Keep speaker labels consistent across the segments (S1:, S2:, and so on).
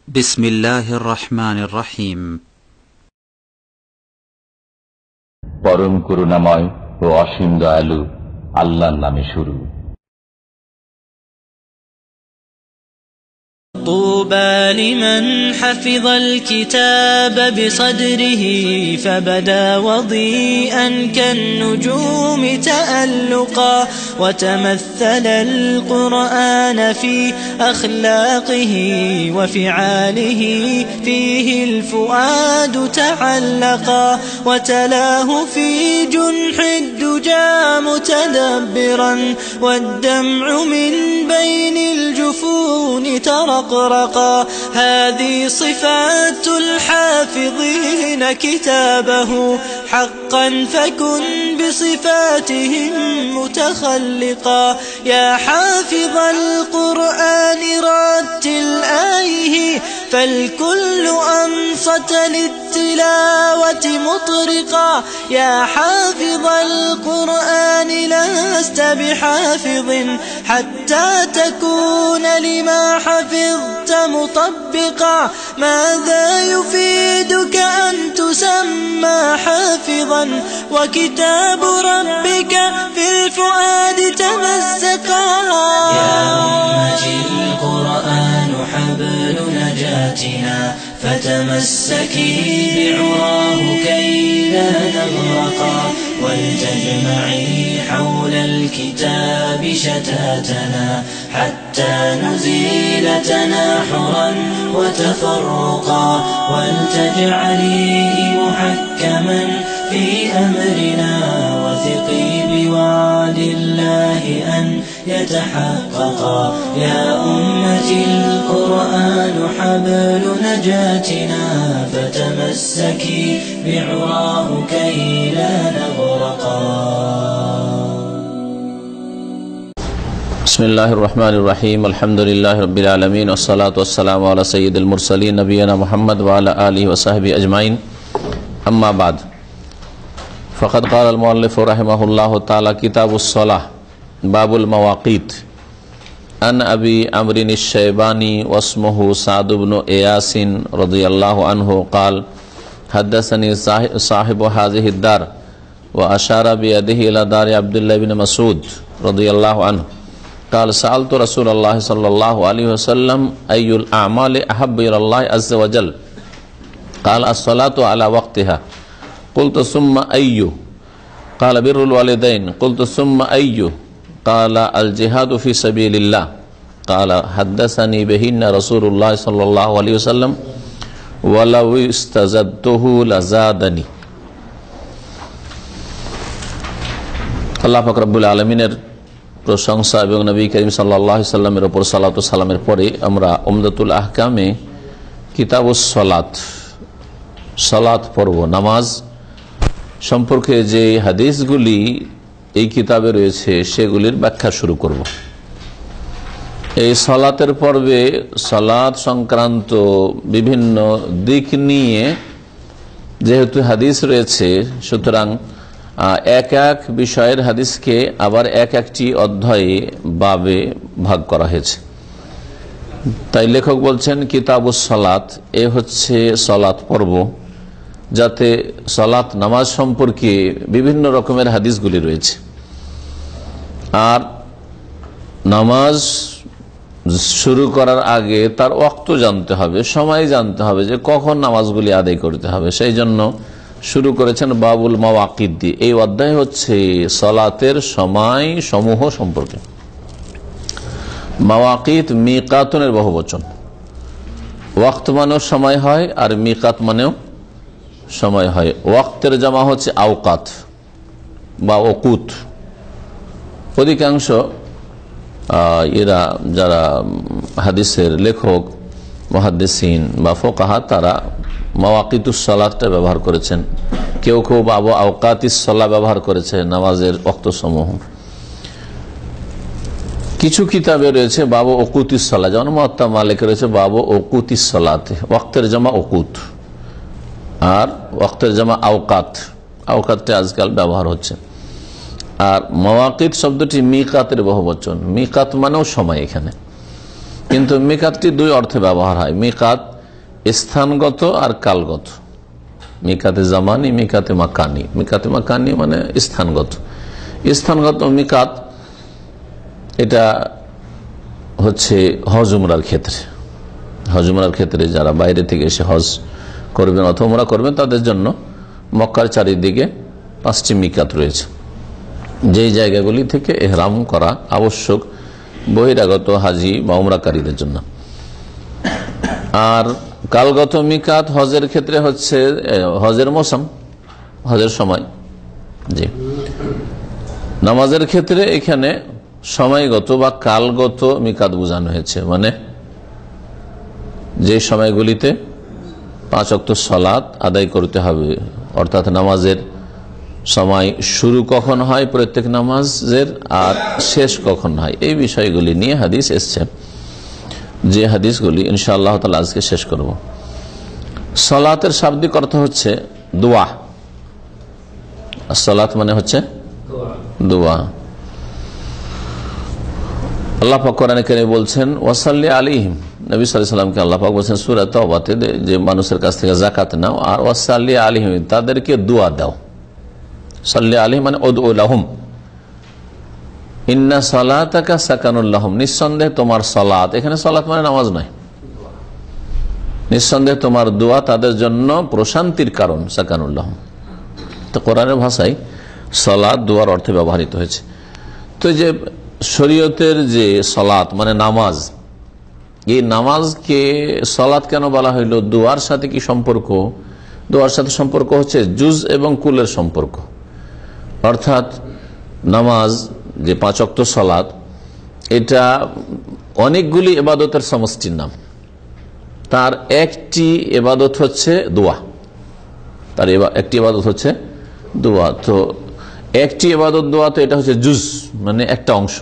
S1: বিসমিল্লাহির রহমানির রহিম।
S2: পরম করুণাময় ও অসীম দয়ালু আল্লাহর নামে শুরু।
S3: طوبى لمن حفظ الكتاب بصدره فبدا وضيئا كالنجوم تألقا وتمثل القرآن في أخلاقه وفعاله فيه الفؤاد تعلقا وتلاه في جنح الدجى متدبرا والدمع من بين الجفون ترقرقا هذه صفات الحافظين كتابه حقا فكن بصفاتهم متخلقا يا حافظ القرآن رتل آيه فالكل أنصت للتلاوة مطرقا يا حافظ القرآن لست بحافظ حتى تكون لما حفظت مطبقا ماذا يفيدك أن تسمى حافظا وكتاب ربك في الفؤاد تمزقا يا أمتي القرآن حبل نجاتنا فتمسكي بعراه كي لا نغرقا ولتجمعي حول الكتاب شتاتنا حتى نزيل تناحرا وتفرقا ولتجعليه محكما في أمرنا وثقي بوعد الله أن يتحققا يا أمتي القرآن حبل نجاتنا فتمسكي بعراه كي لا نغرقا
S4: بسم الله الرحمن الرحيم الحمد لله رب العالمين والصلاة والسلام على سيد المرسلين نبينا محمد وعلى آله وصحبه أجمعين أما بعد فقد قال المؤلف رحمه الله تعالى كتاب الصلاة باب المواقيت عن أبي عمرو الشيباني واسمه سعد بن إياس رضي الله عنه قال حدثني صاحب هذه الدار وأشار بيده إلى دار عبد الله بن مسعود رضي الله عنه قال سألت رسول الله صلى الله عليه وسلم أي الأعمال أحب إلى الله عز وجل قال الصلاة على وقتها قلت ثم أي قال بر الوالدين قلت ثم أي قال الجهاد في سبيل الله قال حدثني بهن رسول الله صلى الله عليه وسلم ولو استزدته لزادني আল্লাহ পাক রব্বুল আলামিনের প্রশংসা এবং নবী করিম সাল্লাল্লাহু আলাইহি সাল্লামের উপর সালাত ও সালামের পরে আমরা উমদাতুল আহকামে কিতাবুস সালাত সালাত পর্ব নামাজ সম্পর্কে যে হাদিসগুলি এই কিতাবে রয়েছে সেগুলির ব্যাখ্যা শুরু করব। এই সালাতের পর্বে সালাত সংক্রান্ত বিভিন্ন দিক নিয়ে যেহেতু হাদিস রয়েছে সুতরাং এক এক বিষয়ের হাদিসকে আবার এক একটি অধ্যায়ে বাবে ভাগ করা হয়েছে। তাই লেখক বলছেন কিতাবুস সালাত, এ হচ্ছে সালাত পর্ব, যাতে সালাত নামাজ সম্পর্কে বিভিন্ন রকমের হাদিসগুলি রয়েছে। আর নামাজ শুরু করার আগে তার ওয়াক্ত জানতে হবে, সময় জানতে হবে যে কখন নামাজগুলি আদায় করতে হবে। সেই জন্য শুরু করেছেন বাবুল মাওয়াকিত দিয়ে। এই অধ্যায় হচ্ছে সালাতের সময় সমূহ সম্পর্কে। মাওয়াকিত মিকাতুনের বহুবচন, ওয়াক্ত মানেও সময় হয় আর মিকাত মানেও সময় হয়। ওয়াক্তের জামা হচ্ছে আওকাত বা ওকুত। অধিকাংশ এরা যারা হাদিসের লেখক মুহাদ্দিসিন বা ফুকাহা তারা মাওয়াকিতুস সালাতটা ব্যবহার করেছেন, কেউ কেউ বাবু আওকাতিস সালাত ব্যবহার করেছে নামাজের ওয়াক্ত সমূহ। কিছু কিতাবে রয়েছে বাবু ওকুতিস সালাত, যেমন মুয়াত্তা মালিকে রয়েছে বাবু ওকুতিস সালাতে, ওয়াক্তের জামা ওকুত আর ওয়াক্তের জামা আওকাত। আওকাতটা আজকাল ব্যবহার হচ্ছে। আর মাওয়াকিত শব্দটি মিকাতের বহুবচন। মিকাত মানেও সময় এখানে, কিন্তু মিকাতটি দুই অর্থে ব্যবহার হয়। মিকাত স্থানগত আর কালগত। মিকাতে জামানি, মিকাতে মাকানি। মিকাতে মাকানি মানে স্থানগত। স্থানগত মিকাত এটা হচ্ছে হজ উমরার ক্ষেত্রে। হজ উমরার ক্ষেত্রে যারা বাইরে থেকে এসে হজ করবেন অথবা উমরা করবেন তাদের জন্য মক্কার চারিদিকে 5টি মিকাত রয়েছে, যেই জায়গাগুলি থেকে এহরাম করা আবশ্যক বহিরাগত হাজি বা উমরাকারীদের জন্য। আর কালগত মিকাত হজের ক্ষেত্রে হচ্ছে হজের মৌসুম, হজের সময়। জি, নামাজের ক্ষেত্রে এখানে সময়গত বা কালগত মিকাত বোঝানো হয়েছে, মানে যে সময়গুলিতে 5 ওয়াক্ত সালাত আদায় করতে হবে, অর্থাৎ নামাজের সময় শুরু কখন হয় প্রত্যেক নামাজের আর শেষ কখন হয়, এই বিষয়গুলি নিয়ে হাদিস এসছে, যে হাদিসগুলি ইনশাআল্লাহ তাআলা আজকে শেষ করব। সালাতের শাব্দিক অর্থ হচ্ছে দোয়া। সালাত মানে হচ্ছে দোয়া। আল্লাহ পাক কোরআনে কারীমে বলছেন ওয়াসাল্লি আলাইহিম, নবী সাল্লাল্লাহু আলাইহি ওয়াসাল্লামকে আল্লাহ পাক বলছেন সূরা তাওবাতে যে মানুষের কাছ থেকে যাকাত নাও আর ওয়াসাল্লি আলাইহিম, তাদেরকে দোয়া দাও। সাল্লি আলাইহিম মানে উদউ লাহুম, ইন্না সালাতাকা সাকানুল লাহুম, নিঃসন্দেহে তোমার সালাত, এখানে সালাত মানে নামাজ নয়, নিঃসন্দেহে তোমার দোয়া তাদের জন্য প্রশান্তির কারণ, সাকানুল লাহুম। তো কোরআনের ভাষায় সালাত দোয়ার অর্থে ব্যবহৃত হয়েছে। তো যে শরীয়তের যে সালাত মানে নামাজ, এই নামাজকে সালাত কেন বলা হইল? দোয়ার সাথে কি সম্পর্ক? দোয়ার সাথে সম্পর্ক হচ্ছে জুজ এবং কুলের সম্পর্ক। অর্থাৎ নামাজ যে 5 ওয়াক্ত সালাত, এটা অনেকগুলি ইবাদতের সমষ্টির নাম। তার একটি ইবাদত হচ্ছে দোয়া, তার একটি ইবাদত হচ্ছে দোয়া। তো একটি ইবাদত দোয়া, তো এটা হচ্ছে জুজ মানে একটা অংশ,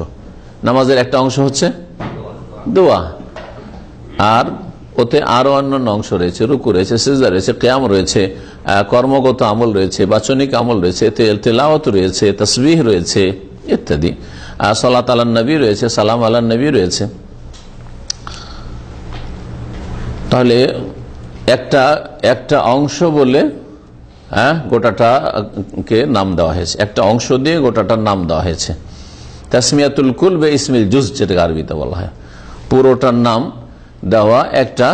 S4: নামাজের একটা অংশ হচ্ছে দোয়া। আর ওতে আরো অন্যান্য অংশ রয়েছে, রুকু রয়েছে, সিজদা রয়েছে, কিয়াম রয়েছে, কর্মগত আমল রয়েছে, বাচনিক আমল রয়েছে, তেলাওয়াত রয়েছে, তাসবিহ রয়েছে ইত্যাদি। সালাত আলান নবী রয়েছে, সালাম আলান নবী রয়েছে। তাহলে একটা অংশ বলে গোটাটাকে নাম দেওয়া হয়েছে, একটা অংশ দিয়ে গোটাটার নাম দেওয়া হয়েছে। তাসমিয়াতুল কুল বে ইসমিল জুজ, যেটাকে আরবিতে বলা হয়, পুরোটার নাম দেওয়া একটা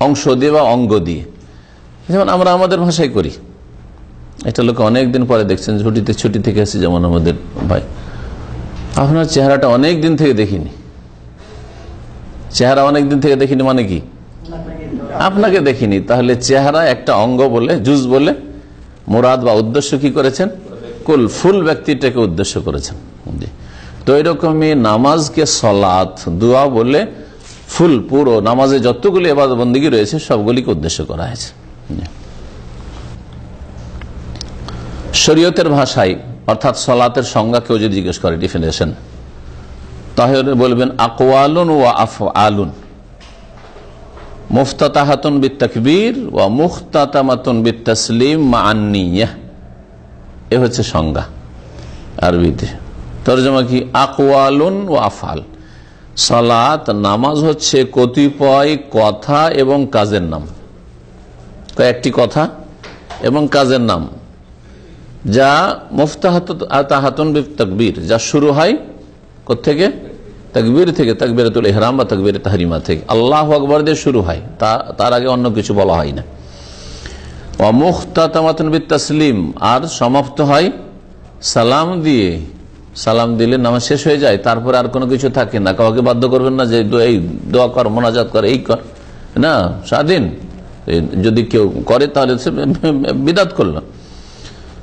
S4: অংশ দিয়ে বা অঙ্গ দিয়ে। যেমন আমরা আমাদের ভাষায় করি, এটা লোক অনেকদিন পরে দেখছেন, ছুটি থেকে এসে, যেমন আমাদের ভাই, আপনার চেহারাটা অনেক দিন থেকে দেখিনি, চেহারা অনেক দিন থেকে দেখিনি মানে কি? আপনাকে দেখিনি। তাহলে চেহারা একটা অঙ্গ বলে, জুজ বলে মুরাদ বা উদ্দেশ্য কি করেছেন? কুল, ফুল ব্যক্তিটাকে উদ্দেশ্য করেছেন। তো এরকমই নামাজকে সালাত দোয়া বলে ফুল, পুরো নামাজে যতগুলি ইবাদত বন্দেগী রয়েছে সবগুলিকে উদ্দেশ্য করা হয়েছে। শরীয়তের ভাষায় অর্থাৎ সালাতের সংজ্ঞা কেউ যদি জিজ্ঞেস করে, ডিফিনেশন, তাহলে বলবেন আকওয়ালুন ওয়া আফআলুন মুফতাতাহাতুন বিত্তাকবীর ওয়া মুখতাতামাতুন বিত্তাসলিম মা'আন নিয়্যাহ। এ হচ্ছে সংজ্ঞা আরবিতে। তরজমা কি? আকওয়ালুন ওয়া আফআল, সালাত নামাজ হচ্ছে কতিপয় কথা এবং কাজের নাম, কয়েকটি কথা এবং কাজের নাম, যা মুফতাতাহাতুন বিত্তাকবীর, যা শুরু হয় কোত্থেকে? তাকবীর থেকে, তাকবীরাতুল ইহরাম বা তাকবীর তাহরিমা থেকে, আল্লাহু আকবার দিয়ে শুরু হয়, তার আগে অন্য কিছু বলা হয় না। ওয়া মুখতাতামাতুন বিত্তাসলিম, আর সমাপ্ত হয় সালাম দিয়ে। সালাম দিলে নামাজ শেষ হয়ে যায়, তারপরে আর কোনো কিছু থাকে না। কাউকে বাধ্য করবেন না যে এই দোয়া কর, মোনাজাত কর, এই কর, না, স্বাধীন। যদি কেউ করে তাহলে বিদাত করলো।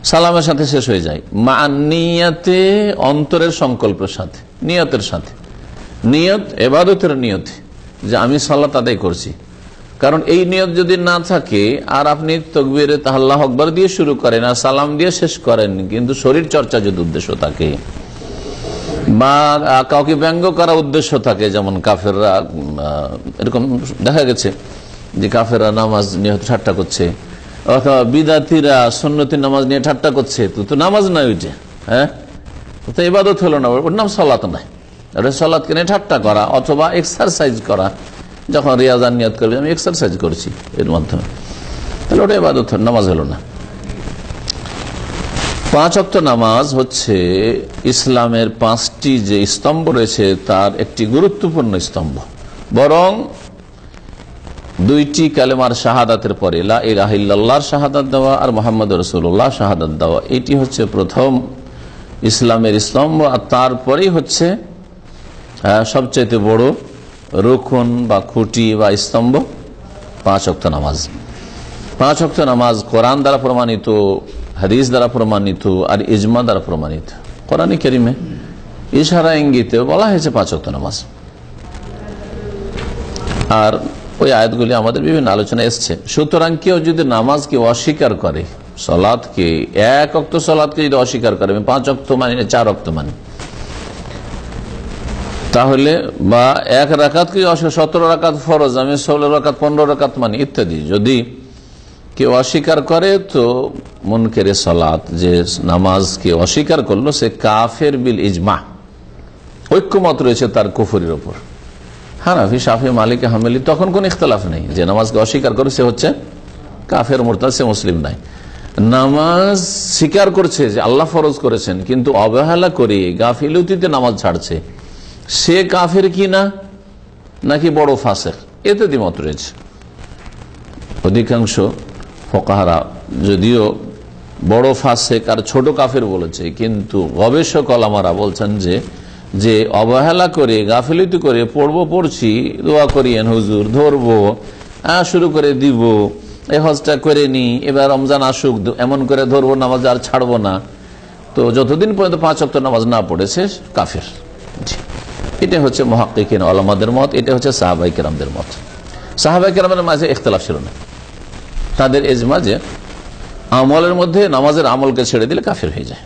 S4: সালামের সাথে শেষ হয়ে যায়। মা নিয়াতে, অন্তরের সংকল্পের সাথে, নিয়তের সাথে। নিয়ত ইবাদতের নিয়ত, যে আমি সালাত আদায় করছি। কারণ এই নিয়ত যদি না থাকে আর আপনি তাকবীরে আল্লাহু আকবার দিয়ে শুরু করেন আর সালাম দিয়ে শেষ করেন, কিন্তু শরীর চর্চা যদি উদ্দেশ্য থাকে বা কাউকে ব্যঙ্গ করা উদ্দেশ্য থাকে, যেমন কাফেররা, এরকম দেখা গেছে যে কাফেররা নামাজ নিয়ে ঠাট্টা করছে, অথবা বিদাতিরা সুন্নতি নামাজ নিয়ে ঠাট্টা করছে, তো নামাজ নয় ওইটা, হ্যাঁ, তো ইবাদত হলো না, ওর নাম সালাত নয়। ওটা সালাতকে নিয়ে ঠাট্টা করা অথবা এক্সারসাইজ করা, যখন রিয়াজার নিয়ত করবে আমি এক্সারসাইজ করছি এর মাধ্যমে, তাহলে ওটা ইবাদত নামাজ হলো না। 5 ওয়াক্ত নামাজ হচ্ছে ইসলামের 5টি যে স্তম্ভ রয়েছে তার একটি গুরুত্বপূর্ণ স্তম্ভ। বরং 2টি কালেমার শাহাদাতের পরে লা ইলাহা ইল্লাল্লাহর শাহাদাত দেওয়া আর মুহাম্মদুর রাসূলুল্লাহ শাহাদাত দেওয়া, এটি হচ্ছে প্রথম ইসলামের স্তম্ভ। আর তারপরেই হচ্ছে সবচেয়ে বড় রুকন বা খুঁটি বা স্তম্ভ 5 ওয়াক্ত নামাজ। 5 ওয়াক্ত নামাজ কোরআন দ্বারা প্রমাণিত, হাদিস দ্বারা প্রমাণিত আর ইজমা দ্বারা প্রমাণিত। কোরআনে কারিমে ইশারা ইঙ্গিতে বলা হয়েছে 5 ওয়াক্ত নামাজ। আর ওই আয়াতগুলি আমাদের বিভিন্ন আলোচনা এসছে। সুতরাং কেউ যদি নামাজকে অস্বীকার করে, সালাতকে, 1 ওয়াক্ত সালাতকে যদি অস্বীকার করে, 5 ওয়াক্ত মানি না 4 ওয়াক্ত মানি, তাহলে বা 1 রাকাতকে 17 রাকাত ফরজ, আমি 16 রাকাত 15 রাকাত মানি ইত্যাদি যদি কেউ অস্বীকার করে, তো মুনকেরে সালাত যে নামাজকে অস্বীকার করলো সে কাফের বিল ইজমা, ঐক্যমত রয়েছে তার কুফরির ওপর। হানাফি, শাফি, মালিকি, হাম্বলি তখন কোন ইখতিলাফ নেই যে নামাজকে অস্বীকার করে সে হচ্ছে কাফের, মুরতাদ, সে মুসলিম নাই। নামাজ স্বীকার করছে যে আল্লাহ ফরজ করেছেন কিন্তু অবহেলা করে গাফিলতিতে নামাজ ছাড়ছে, সে কাফের কি না নাকি বড় ফাসেক, এতে দ্বিমত রয়েছে। অধিকাংশ ফুকাহারা যদিও বড় ফাসেক আর ছোট কাফের বলেছে, কিন্তু গবেষক ওলামারা বলছেন যে অবহেলা করে গাফিলতি করে পড়ছি, দোয়া করিয়েন হুজুর, ধরবো, শুরু করে দিব, এই হজটা করে নি, এবার রমজান আসুক, এমন করে ধরবো নামাজ আর ছাড়বো না, তো যতদিন পর্যন্ত 5 ওয়াক্ত নামাজ না পড়েছে কাফের। এটা হচ্ছে মুহাক্কিকিন ওলামাদের মত, এটা হচ্ছে সাহাবায়ে কেরামদের মত। সাহাবায়ে কেরামের মাঝে ইখতিলাফ ছিল না, তাদের ইজমা যে আমলের মধ্যে নামাজের আমলকে ছেড়ে দিলে কাফের হয়ে যায়।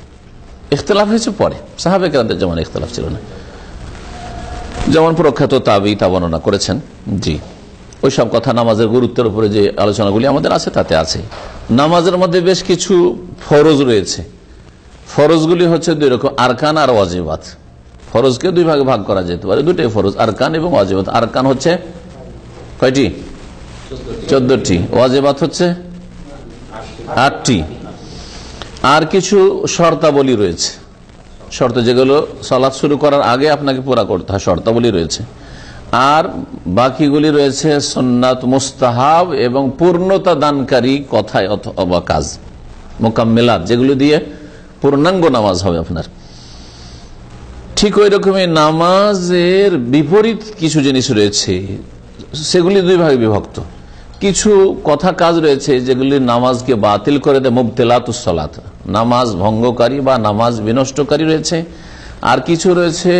S4: ইখতিলাফ হয়েছে পরে, সাহাবায়ে কেরামদের যেমন ইখতিলাফ ছিল না। যেমন প্রখ্যাত তাবী তা বর্ণনা করেছেন। জি, ওই সব কথা নামাজের গুরুত্বের উপরে যে আলোচনাগুলি আমাদের আছে তাতে আছে। নামাজের মধ্যে বেশ কিছু ফরজ রয়েছে। ফরজগুলি হচ্ছে 2 রকম, আরকান আর ওয়াজিবাত। ফরজকে 2 ভাগে ভাগ করা যেতে পারে, 2টাই ফরজ, আরকান এবং ওয়াজিবাত। আরকান হচ্ছে কয়টি? 14টি। ওয়াজিবাত হচ্ছে 8টি। আর কিছু শর্তাবলী রয়েছে, শর্ত যেগুলো সালাত শুরু করার আগে আপনাকে পুরা করতে হয়, শর্তাবলী রয়েছে। আর বাকিগুলি রয়েছে সুন্নাত, মুস্তাহাব এবং পূর্ণতা দানকারী কথায় অথবা কাজ, মোকাম্মেলাত, যেগুলো দিয়ে পূর্ণাঙ্গ নামাজ হবে আপনার। ঠিক ওই রকমই নামাজের বিপরীত কিছু জিনিস রয়েছে, সেগুলি 2 ভাগে বিভক্ত। কিছু কথা কাজ রয়েছে যেগুলি নামাজকে বাতিল করে দেয়, মুবতিলাতুস সালাত, নামাজ ভঙ্গকারী বা নামাজ বিনষ্টকারী রয়েছে। আর কিছু রয়েছে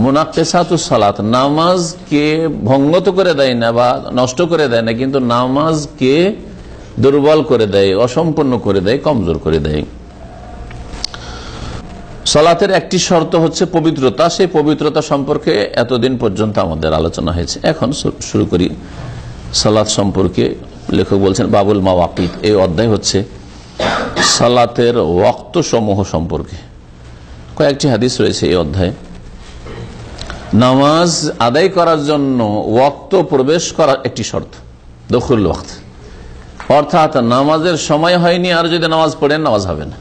S4: মুনাক্কিসাতুস সালাত, নামাজকে ভঙ্গ তো করে দেয় না বা নষ্ট করে দেয় না, কিন্তু নামাজকে দুর্বল করে দেয়, অসম্পূর্ণ করে দেয়, কমজোর করে দেয়। সালাতের একটি শর্ত হচ্ছে পবিত্রতা, সেই পবিত্রতা সম্পর্কে এতদিন পর্যন্ত আমাদের আলোচনা হয়েছে। এখন শুরু করি সালাত সম্পর্কে। লেখক বলছেন বাবুল মাওয়াকিত, এই অধ্যায় হচ্ছে সালাতের ওয়াক্ত সমূহ সম্পর্কে। কয়েকটি হাদিস রয়েছে এই অধ্যায়ে। নামাজ আদায় করার জন্য ওয়াক্ত প্রবেশ করার একটি শর্ত, দখুল ওয়াক্ত, অর্থাৎ নামাজের সময় হয়নি আর যদি নামাজ পড়েন নামাজ হবে না।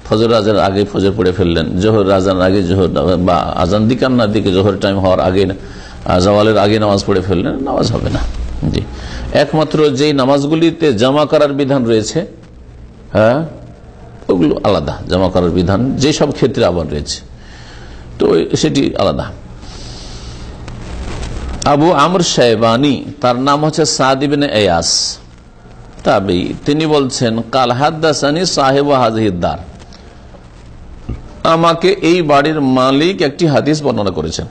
S4: ফজর আজান আগে ফজর পড়ে ফেললেন, জোহর আজান আগে জোহর বা আজান দিকান্নার দিকে জোহর টাইম হওয়ার আগে, জাওয়ালের আগে নামাজ পড়ে ফেললেন, নামাজ হবে না। জি, একমাত্র যেই নামাজগুলিতে জামা করার বিধান রয়েছে, হ্যাঁ, ওগুলো আলাদা। জামা করার বিধান যেসব ক্ষেত্রে আবার রয়েছে, তো সেটি আলাদা। আবু আমর শায়বানী, তার নাম হচ্ছে সাদ ইবনে ইয়াস, তাবেঈ, তিনি বলছেন কাল হাদাসানি সাহেব হাযিহিদ দার, আমাকে এই বাড়ির মালিক একটি হাদিস বর্ণনা করেছেন।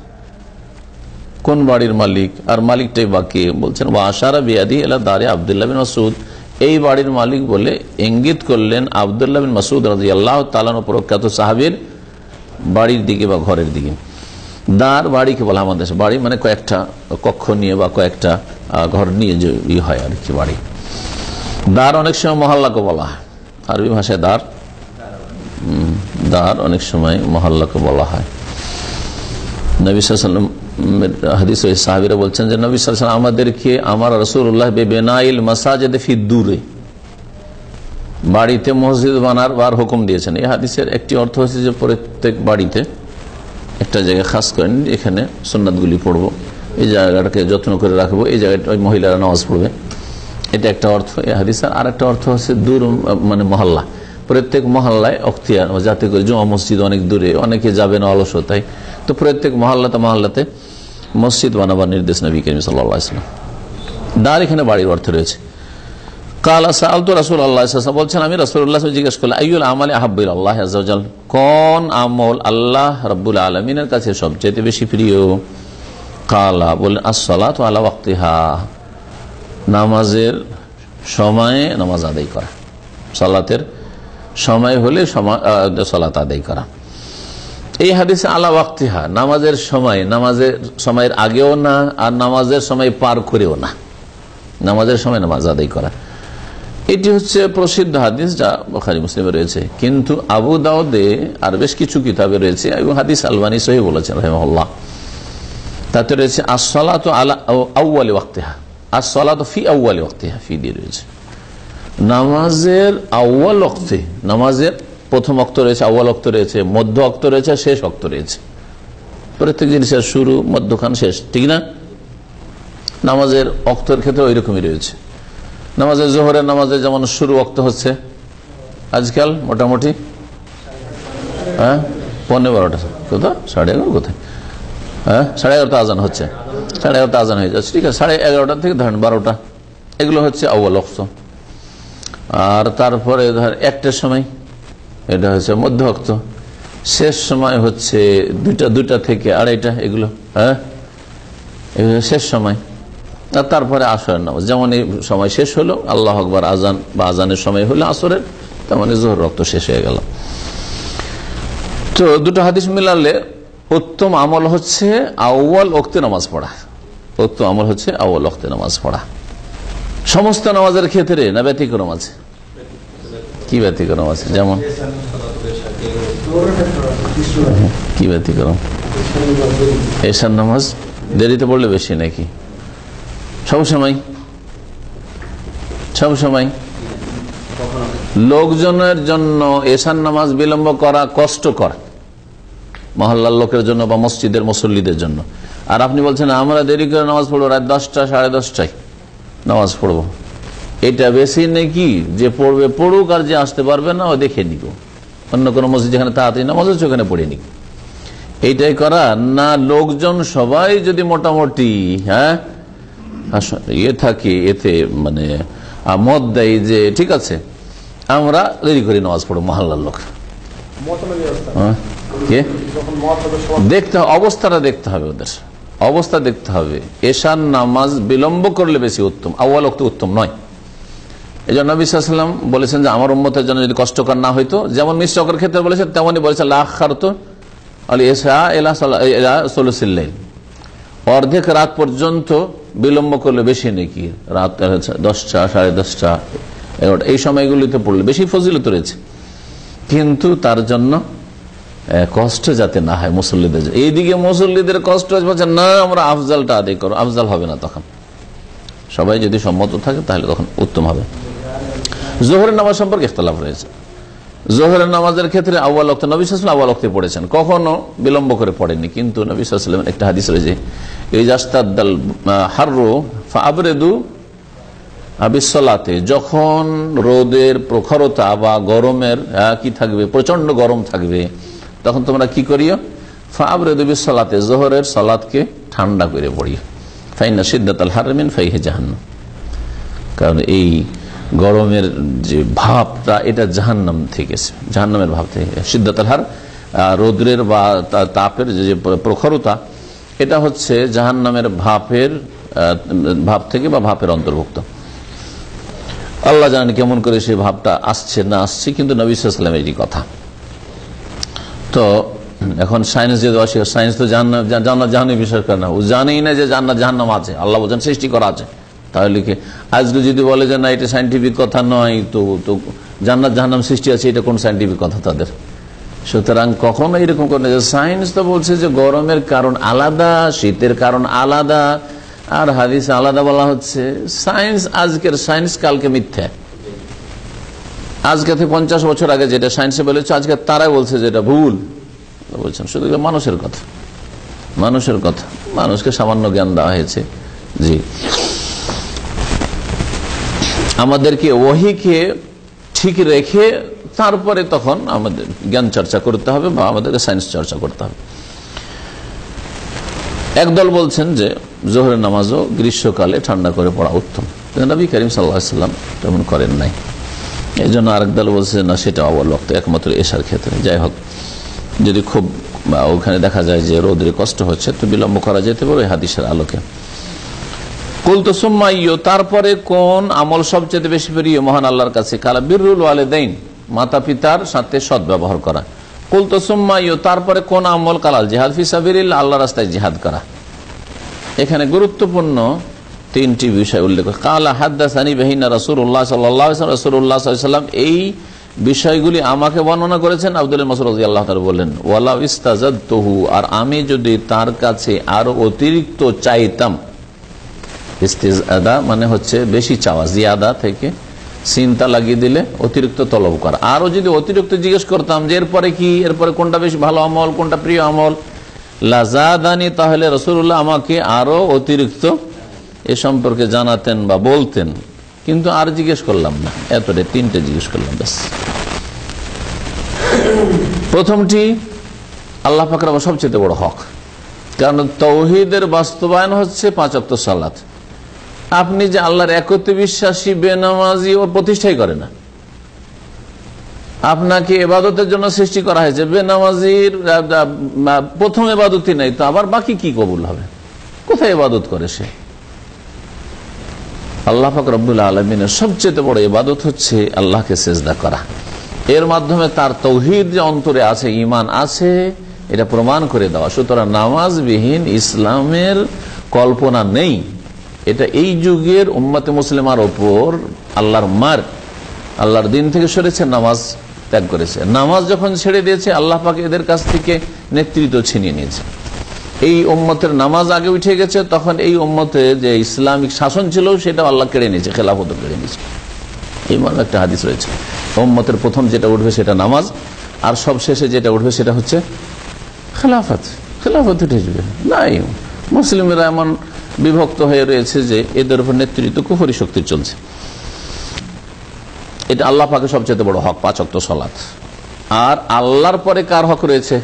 S4: কোন বাড়ির মালিক আর মালিকটাই বাকি? বলছেন ওয়া আশারা বিয়াদি ইলা দারে আব্দুল্লাহ বিন মাসউদ, এই বাড়ির মালিক বলে ইঙ্গিত করলেন আব্দুল্লাহ বিন মাসউদ রাদিয়াল্লাহু তাআলা আনহু, প্রখ্যাত সাহাবীর বাড়ির দিকে বা ঘরের দিকে। দার বাড়িকে বলা আমাদের বাড়ি মানে কয়েকটা কক্ষ নিয়ে বা কয়েকটা ঘর নিয়ে যে হয় আর কি বাড়ি। দার অনেক সময় মহল্লাকে বলা হয়, আরবি ভাষায় দার, দার অনেক সময় মহল্লাকে বলা হয়। নবী সাল্লাল্লাহু আলাইহি ওয়াসাল্লাম হাদিস সাহাবীরা বলছেন যে নবী সাল্লাল্লাহু আলাইহি ওয়াসাল্লাম আমাদেরকে আমার রাসূলুল্লাহ বেনাইল মাসাজিদ ফি দূরে, বাড়িতে মসজিদ বানাবার হুকুম দিয়েছেন। এই হাদিসের একটি অর্থ হচ্ছে যে প্রত্যেক বাড়িতে একটা জায়গা খাস করেন, এখানে সুন্নাতগুলি পড়বো, এই জায়গাটাকে যত্ন করে রাখবো, এই জায়গাটা ওই মহিলারা নামাজ পড়বে, এটা একটা অর্থ এই হাদিসের। আর একটা অর্থ হচ্ছে দূর মানে মহল্লা, প্রত্যেক মহল্লায় অখতিয়ার, যাতে করে জুমা মসজিদ অনেক দূরে, অনেকে যাবে না অলসতায়, তো প্রত্যেক মহল্লাতে মসজিদ বানাবার নির্দেশ নবী করিম সাল্লাল্লাহু আলাইহি ওয়াসাল্লাম। দার এখানে বাড়ির অর্থ রয়েছে। কালা সাআলতু রাসূলুল্লাহ সাল্লাল্লাহু আলাইহি ওয়াসাল্লাম, বলছেন আমি রাসূলুল্লাহ জিজ্ঞেস করলাম আইয়ুল আমালি আহাব্বু ইলাল্লাহ আযজা ওয়া জাল, কোন আমল আল্লাহ রাব্বুল আলামিনের কাছে সবচেয়ে বেশি প্রিয়? কালা বলেন as-সালাতু আলা ওয়াক্তিহা, নামাজের সময়ে নামাজ আদায় করা, সালাতের সময় হলে সালাত আদায় করা। এই হাদিসে আলা ওয়াক্তিহা, নামাজের সময়, নামাজের সময়ের আগেও না আর নামাজের সময় পার করেও না, নামাজের সময় নামাজ আদায় করা, এটি হচ্ছে প্রসিদ্ধ হাদিস যা বুখারী মুসলিমে রয়েছে। কিন্তু আবু দাউদে আর বেশ কিছু কিতাবে রয়েছে এবং হাদিস আলবানী সহিহ বলেছেন রাহিমাহুল্লাহ, তাতে রয়েছে as-সালাতু আলা আউয়ালি ওয়াক্তিহা, as-সালাতু ফি আউয়ালি ওয়াক্তিহা, ফি দিয়ে রয়েছে নামাজের আউয়াল ওয়াক্তে, নামাজের প্রথম ওয়াক্ত রয়েছে, আউয়াল ওয়াক্ত রয়েছে, মধ্য ওয়াক্ত রয়েছে, শেষ ওয়াক্ত রয়েছে। প্রত্যেক জিনিসের শুরু, মধ্যখান, শেষ, ঠিক না? নামাজের ওয়াক্তের ক্ষেত্রে ওই রকমই রয়েছে। নামাজের জোহরের নামাজের যেমন শুরু ওয়াক্ত হচ্ছে আজকাল মোটামুটি 11:15, কোথাও 11:30, কোথায় 11:30 আজান হচ্ছে, 11:30 আজান হয়ে যাচ্ছে, ঠিক আছে, 11:30 থেকে ধরেন 12টা, এগুলো হচ্ছে আউয়াল ওয়াক্ত। আর তারপরে ধর 1টার সময়, এটা হচ্ছে মধ্য ওয়াক্ত। শেষ সময় হচ্ছে 2টা থেকে 2:30, এগুলো শেষ সময়। আর তারপরে আসরের নামাজ, যেমন এই সময় শেষ হলো, আল্লাহু আকবার আজান বা আজানের সময় হলো আসরের, তেমনি যোহর ওয়াক্ত শেষ হয়ে গেল। তো দুটো হাদিস মিলালে উত্তম আমল হচ্ছে আউয়াল ওয়াক্তে নামাজ পড়া, উত্তম আমল হচ্ছে আউয়াল ওয়াক্তে নামাজ পড়া। সমস্ত নামাজের ক্ষেত্রে না ব্যতিক্রম আছে? কি ব্যতিক্রম আছে? যেমন কি ব্যতিক্রম? এশার নামাজ দেরিতে পড়লে বেশি নাকি? সবসময় লোকজনের জন্য এশার নামাজ বিলম্ব করা কষ্টকর, মহল্লার লোকের জন্য বা মসজিদের মুসল্লিদের জন্য। আর আপনি বলছেন আমরা দেরি করে নামাজ পড়বো, রাত 10টা 10:30টায় নামাজ পড়বো, এটা বেশি নাকি যে পড়বে পড়ুক আর যে আসতে পারবে না ও দেখে নিব, অন্য কোনো মসজিদ যেখানে তাড়াতাড়ি নামাজ হচ্ছে ওখানে পড়ে নিক, এইটাই করা না? লোকজন সবাই যদি মোটামুটি ইয়ে থাকে, এতে মানে মত দেয় যে ঠিক আছে আমরা দেরি করে নামাজ পড়বো, মহল্লার লোক দেখতে হবে, অবস্থাটা দেখতে হবে, ওদের অবস্থা দেখতে হবে। এশার নামাজ বিলম্ব করলে বেশি উত্তম, আউয়াল ওয়াক্তে উত্তম নয়। এই জন্য নবী সাল্লাল্লাহু আলাইহি ওয়াসাল্লাম বলেছেন যে আমার উম্মতের জন্য যদি কষ্টকর না হইতো, যেমন মিসওয়াকের ক্ষেত্রে বলেছেন তেমনই বলেছেন লা আখারতু আল ইশা ইলা সুলুসিল লাইল, অর্ধেক রাত পর্যন্ত বিলম্ব করলে বেশি নাকি, রাত 10টা 10:30 11টা এই সময়গুলিতে পড়লে বেশি ফজিলত রয়েছে। কিন্তু তার জন্য কষ্ট যাতে না হয় মুসল্লিদের, এইদিকে মুসল্লিদের কষ্ট হচ্ছে না আমরা আফজালটা আদায় করো, আফজাল হবে না তখন। সবাই যদি সম্মত থাকে তাহলে তখন উত্তম হবে। জোহরের নামাজ সম্পর্কে ইখতিলাফ রয়েছে। জোহরের নামাজের ক্ষেত্রে আউয়াল ওয়াক্তে নবী সাল্লাল্লাহু আলাইহি ওয়াসাল্লাম আউয়াল ওয়াক্তে পড়েছেন, কখনো বিলম্ব করে পড়েননি। কিন্তু নবী সাল্লাল্লাহু আলাইহি ওয়াসাল্লাম একটা হাদিস রয়েছে ইজাস্তাদাল হাররু ফাআবরিদু আবিসসালাতে, যখন রোদের প্রখরতা বা গরমের কি থাকবে, প্রচন্ড গরম থাকবে, তখন তোমরা কি করিও? ফাআবরিদু বিসসালাতে, জোহরের সালাতকে ঠান্ডা করে পড়িও। ফাইন্না শিদ্দাতাল হাররি মিন ফাইহি জাহান্নাম, কারণ এই গরমের যে ভাবটা এটা জাহান্নাম থেকে, জাহান্নামের ভাব থেকে। শিদ্দাতুল হার, রৌদ্রের বা তাপের যে প্রখরতা, এটা হচ্ছে জাহান্নামের ভাব থেকে বা ভাপের অন্তর্ভুক্ত। আল্লাহ জানেন কেমন করে সেই ভাবটা আসছে না আসছে, কিন্তু নবী সাল্লাল্লাহু আলাইহি ওয়াসাল্লাম এই কথা। তো এখন সায়েন্স যদি অস্বীকার, সায়েন্স তো জান্নাত জাহান্নাম বিশ্বাস করে না, ও জানেই না যে জান্নাত জাহান্নাম আছে, আল্লাহ বলেন সৃষ্টি করা আছে। তাহলে কি আজকে যদি বলে যে না এটা সায়েন্টিফিক কথা নয়, তো জান্নাত জাহান্নাম সৃষ্টি আছে, এটা কোন সায়েন্টিফিক কথা তাদের? সুতরাং কখনো এরকম করে না যে সায়েন্স তো বলছে যে গরমের কারণ আলাদা, শীতের কারণ আলাদা, আর হাদিস আলাদা বলা হচ্ছে। সায়েন্স আজকের সায়েন্স কালকে মিথ্যা। আজকে থেকে 50 বছর আগে যেটা সায়েন্সে বলেছে আজকে তারাই বলছে যেটা ভুল বলছেন। শুধু মানুষের কথা, মানুষের কথা, মানুষকে সামান্য জ্ঞান দেওয়া হয়েছে। জি, আমাদেরকে ওহীকে ঠিক রেখে তারপরে তখন আমাদের জ্ঞান চর্চা করতে হবে বা আমাদেরকে সায়েন্স চর্চা করতে হবে। একদল বলছেন যে জোহরের নামাজও গ্রীষ্মকালে ঠান্ডা করে পড়া উত্তম, নবী করিম সাল্লাল্লাহু আলাইহি ওয়াসাল্লাম তেমন করেন নাই। এই জন্য আরেক দল বলছে না, সেটা আউয়াল ওয়াক্তে, একমাত্র এশার ক্ষেত্রে। যাই হোক, যদি খুব ওখানে দেখা যায় যে রোদে কষ্ট হচ্ছে তো বিলম্ব করা যেতে পারে হাদিসের আলোকে। কুলতু সুম্মা ইয়্যু, তারপরে কোন আমল সবচেয়ে বেশি প্রিয় মহান আল্লাহর কাছে? কালা বিররুল ওয়ালিদাইন, মাতা পিতার সাথে সৎ ব্যবহার করা। কুলতু সুম্মা ইয়্যু, তারপরে কোন আমল? কালাল জিহাদ ফি সাবিলিল্লাহ, আল্লাহর রাস্তায় জিহাদ করা। এখানে গুরুত্বপূর্ণ 3টি বিষয় উল্লেখ। কালা হাদ্দাসানি বিহিনা রাসূলুল্লাহ সাল্লাল্লাহু আলাইহি ওয়াসাল্লাম, রাসূলুল্লাহ সাল্লাল্লাহু আলাইহি ওয়াসাল্লাম এই বিষয়গুলি আমাকে বর্ণনা করেছেন। আব্দুল্লাহ মাসউদ রাদিয়াল্লাহু তাআলা বলেন, ওয়ালাউ ইস্তাজাদতুহু, আর আমি যদি তার কাছে আরো অতিরিক্ত চাইতাম। ইস্তিজাদা মানে হচ্ছে বেশি চাওয়া, জিয়াদা থেকে চিন্তা লাগিয়ে দিলে অতিরিক্ত তলব করা। আরো যদি অতিরিক্ত জিজ্ঞেস করতাম যে এরপরে কি, এরপরে কোনটা বেশি ভালো আমল, কোনটা প্রিয় আমল, লাজাদানি, তাহলে রাসূলুল্লাহ আমাকে আরো অতিরিক্ত এ সম্পর্কে জানাতেন বা বলতেন। কিন্তু আর জিজ্ঞেস করলাম না, এতটাই 3টে জিজ্ঞেস করলাম ব্যাস। প্রথমটি আল্লাহ পাকের সবচেয়ে বড় হক, কারণ তাওহীদের বাস্তবায়ন হচ্ছে 5 ওয়াক্ত সালাত। আপনি যে আল্লাহর একত্বে বিশ্বাসী বেনামাজি ওর প্রতিষ্ঠাই করে না। আপনাকে ইবাদতের জন্য সৃষ্টি করা হয়েছে, বেনামাজির প্রথম ইবাদতই নাই, তো আবার বাকি কি কবুল হবে? কোথায় ইবাদত করে সে? আল্লাহ পাক রব্বুল আলামিনের সবচেয়ে বড় ইবাদত হচ্ছে আল্লাহকে সিজদা করা। এর মাধ্যমে তার তাওহীদ যে অন্তরে আছে, ঈমান আছে, এটা প্রমাণ করে দেওয়া। সুতরাং নামাজবিহীন ইসলামের কল্পনা নেই। এটা এই যুগের উম্মতে মুসলিমার ওপর আল্লাহর মার, আল্লাহর দিন থেকে সরেছে, নামাজ ত্যাগ করেছে। নামাজ যখন ছেড়ে দিয়েছে, আল্লাহ পাক এদের কাছ থেকে নেতৃত্ব ছিনিয়ে নিয়েছে। এই উম্মতের নামাজ আগে উঠে গেছে, তখন এই উম্মতে যে ইসলামিক শাসন ছিল সেটা আল্লাহ কেড়ে নিয়েছে, খেলাফত কেড়ে নিয়েছে। এই মর্মে একটা হাদিস রয়েছে, উম্মতের প্রথম যেটা উঠবে সেটা নামাজ, আর সব শেষে যেটা উঠবে সেটা হচ্ছে খেলাফত। খেলাফত উঠে যাবে নাই। মুসলিমরা এমন বিভক্ত হয়ে রয়েছে যে এদের উপর নেতৃত্ব কুফরি শক্তি চলছে। এটা আল্লাহ পাকের সবচেয়ে বড় হক, 5 ওয়াক্ত সালাত। আর আল্লাহর পরে কার হক রয়েছে?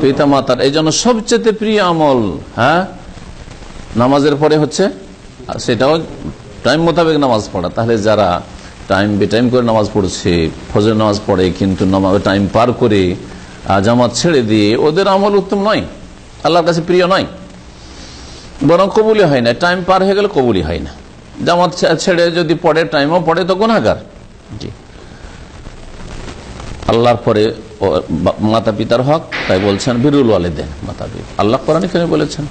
S4: পিতা মাতার। এই জন্য সবচেয়ে প্রিয় আমল নামাজের পরে হচ্ছে, সেটাও টাইম মোতাবেক নামাজ পড়া। তাহলে যারা টাইম বেটাইম করে নামাজ পড়ছে, ফজর নামাজ পড়ে কিন্তু টাইম পার করে জামাত ছেড়ে দিয়ে, ওদের আমল উত্তম নয়, আল্লাহর কাছে প্রিয় নয়, বরং কবুলই হয় না। টাইম পার হয়ে গেলে কবুলই হয় না। জামাত ছেড়ে যদি পড়ে, টাইমও পড়ে, তো গুনাহগার। জি, আল্লাহর পরে মাতা পিতার হক, তাই বলছেন বিরুল ওয়ালিদাইন, মাতা পিতা। আল্লাহ কোরআনে কেন বলেছেন,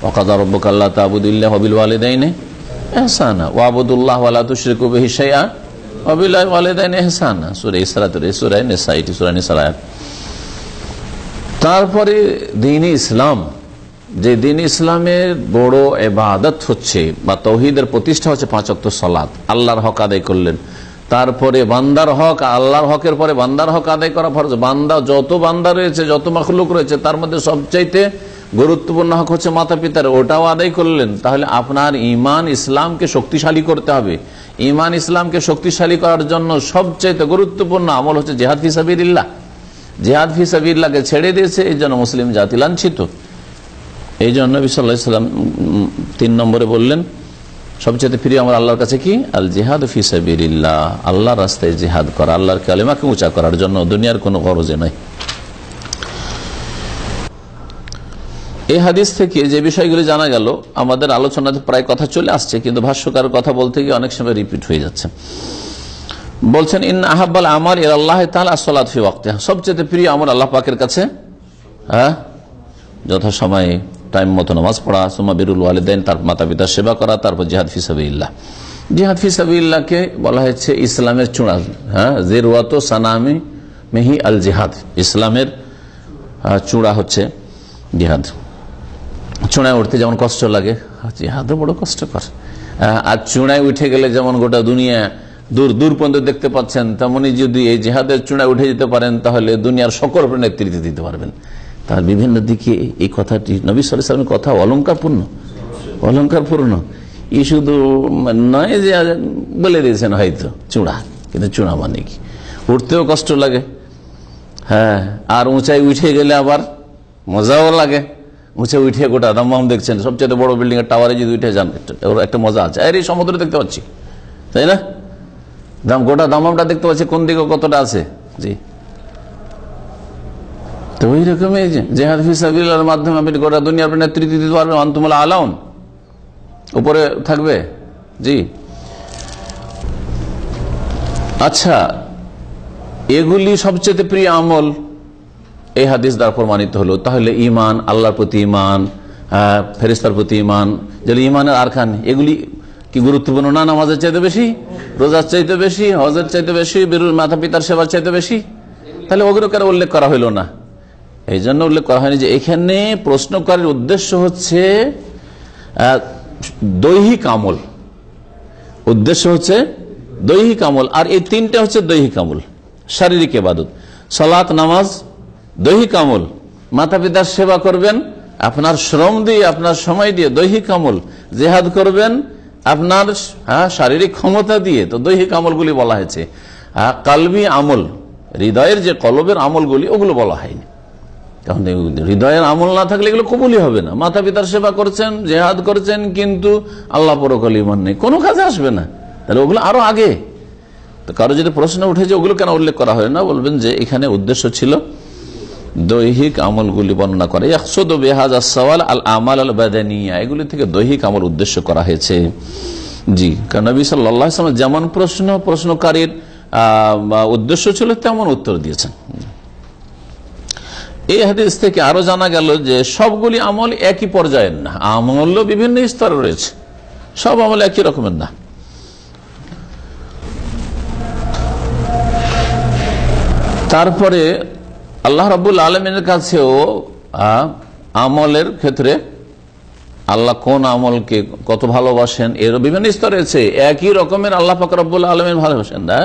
S4: ওয়াকাযা রাব্বুকা আল্লা তা'বুদু ইল্লা ওয়া বিল ওয়ালিদাইনি ইহসানা ওয়া'বুদুল্লাহ ওয়া লা তুশরিকু বিহি শাইআন ওয়া বিল ওয়ালিদাইনি ইহসানা, সূরা ইসরা, সূরা নিসা, সূরা নিসা। তারপরে দ্বীন ইসলাম, যে দ্বীন ইসলামের বড় ইবাদত হচ্ছে বা তাওহীদের প্রতিষ্ঠা হচ্ছে 5 ওয়াক্ত সালাত। আল্লাহর হক আদায় করলেন, তারপরে বান্দার হক, আল্লাহর হকের পরে বান্দার হক আদায় করা ফরজ। বান্দা, যত বান্দা রয়েছে, যত মাখলুক রয়েছে, তার মধ্যে সবচাইতে গুরুত্বপূর্ণ হক হচ্ছে মাতা পিতার, ওটাও আদায় করলেন। তাহলে আপনার ঈমান ইসলামকে শক্তিশালী করতে হবে। ঈমান ইসলামকে শক্তিশালী করার জন্য সবচাইতে গুরুত্বপূর্ণ আমল হচ্ছে জিহাদ ফি সাবিলিল্লাহ। জিহাদ ফি সাবিলিল্লাহকে ছেড়ে দিয়েছে, এই জন্য মুসলিম জাতি লাঞ্ছিত। এই জন্য নবী সাল্লাল্লাহু আলাইহি ওয়াসাল্লাম 3 নম্বরে বললেন সবচেয়ে প্রিয় আমার আল্লাহর কাছে কি? আল জিহাদ ফি সাবিলিল্লাহ, আল্লাহর রাস্তায় জিহাদ করা, আল্লাহর কালেমাকে উঁচা করার জন্য, দুনিয়ার কোনো গরজে নয়। এই হাদিস থেকে যে বিষয়গুলি জানা গেল, আমাদের আলোচনাতে প্রায় কথা চলে আসছে, কিন্তু ভাষ্যকার কথা বলতে গিয়ে অনেক সময় রিপিট হয়ে যাচ্ছে। বলছেন ইন আহাব্বাল আমাল ইলাল্লাহ তাআলা as-সালাত ফি ওয়াক্তিহা, সবচেয়ে প্রিয় আমল আল্লাহ পাকের কাছে যথাসময়ে টাইম মতো নামাজ পড়া, সুম্মা বিরুল ওয়ালিদাইন, তার মাতা পিতার সেবা করা, তারপর জিহাদ ফি সাবিলিল্লাহ। জিহাদ ফি সাবিলিল্লাহকে বলা হয়েছে ইসলামের চূড়া, জিরওয়াতু সানামি মেহি আল জিহাদ, ইসলামের চূড়া হচ্ছে জিহাদ। চূড়ায় উঠতে যেমন কষ্ট লাগে, জিহাদও বড় কষ্টকর। আর চূড়ায় উঠে গেলে যেমন গোটা দুনিয়া দূর দূর পর্যন্ত দেখতে পাচ্ছেন, তেমনি যদি এই জিহাদের চূড়ায় উঠে যেতে পারেন তাহলে দুনিয়ার সকল নেতৃত্ব দিতে পারবেন। তার বিভিন্ন দিকে এই কথাটি নবী সাল্লাল্লাহু আলাইহি ওয়াসাল্লামের কথা অলঙ্কারপূর্ণ। ই শুধু নয় যে বলে দিয়েছেন হয়তো চূড়া, কিন্তু চূড়া মানে কি, উঠতেও কষ্ট লাগে, হ্যাঁ, আর উঁচাই উঠে গেলে আবার মজাও লাগে। উঁচে উঠে গোটা দাম্মাম দেখছেন, সবচেয়ে বড় বিল্ডিং এর টাওয়ারে যদি উঠে যান একটা মজা আছে। আর এই সমুদ্র দেখতে পাচ্ছি, তাই না, গোটা দাম্মামটা দেখতে পাচ্ছি কোন দিকে কতটা আছে। জি, তো ওই রকমই জিহাদ ফি সাবিলিল্লাহর মাধ্যমে আপনি গোটা দুনিয়ার নেতৃত্ব দিতে পারবেন। আনতুমুল আলাউন, উপরে থাকবে। জি, আচ্ছা, এগুলি সবচেয়ে প্রিয় আমল এই হাদিস দ্বারা প্রমাণিত হলো। তাহলে ইমান, আল্লাহর প্রতি ইমান, ফেরেশতার প্রতি ইমান, যেগুলি ইমানের আরকান, এগুলি কি গুরুত্বপূর্ণ না? নামাজের চাইতে বেশি, রোজার চাইতে বেশি, হজের চাইতে বেশি, মাতা পিতার সেবার চাইতে বেশি, তাহলে ওগুলো কেন উল্লেখ করা হইল না? এই জন্য উল্লেখ করা হয়নি যে এখানে প্রশ্নকারীর উদ্দেশ্য হচ্ছে দৈহিক আমল, উদ্দেশ্য হচ্ছে দৈহিক আমল। আর এই তিনটা হচ্ছে দৈহিক আমল, শারীরিক ইবাদত। সালাত, নামাজ দৈহিক আমল, মাতা পিতার সেবা করবেন আপনার শ্রম দিয়ে, আপনার সময় দিয়ে, দৈহিক আমল। জিহাদ করবেন আপনার শারীরিক ক্ষমতা দিয়ে, তো দৈহিক আমলগুলি বলা হয়েছে। কালবি আমল, হৃদয়ের যে কলবের আমলগুলি, ওগুলো বলা হয়নি, কারণ হৃদয়ের আমল না থাকলে এগুলো কবুলই হবে না। মাতা পিতার সেবা করছেন, জিহাদ করছেন, কিন্তু আল্লাহ পরকাল ঈমান নেই, কোনো কাজে আসবে না, তাহলে ওগুলো আরো আগে। তো কারো যদি প্রশ্ন উঠে যে ওগুলো কেন উল্লেখ করা হয় না, বলবেন যে এখানে উদ্দেশ্য ছিল দৈহিক আমলগুলি বর্ণনা করে। ইয়াকসুদু বিহাযা সওয়াল আল আমাল আল বাদানিয়া, এগুলি থেকে দৈহিক আমল উদ্দেশ্য করা হয়েছে। জি, কারণ নবী সাল্লাল্লাহু আলাইহি ওয়াসাল্লাম যেমন প্রশ্নকারীর উদ্দেশ্য ছিল তেমন উত্তর দিয়েছেন। এই হাদিস থেকে আরো জানা গেল যে সবগুলি আমল একই পর্যায়ের না, আমল বিভিন্ন স্তরে রয়েছে, সব আমল একই রকমের না। তারপরে আল্লাহ রাব্বুল আলামিনের কাছেও আমলের ক্ষেত্রে আল্লাহ কোন আমলকে কত ভালোবাসেন এর বিভিন্ন স্তর রয়েছে। একই রকমের আল্লাহ পাক রব্বুল আলামিন ভালোবাসেন না,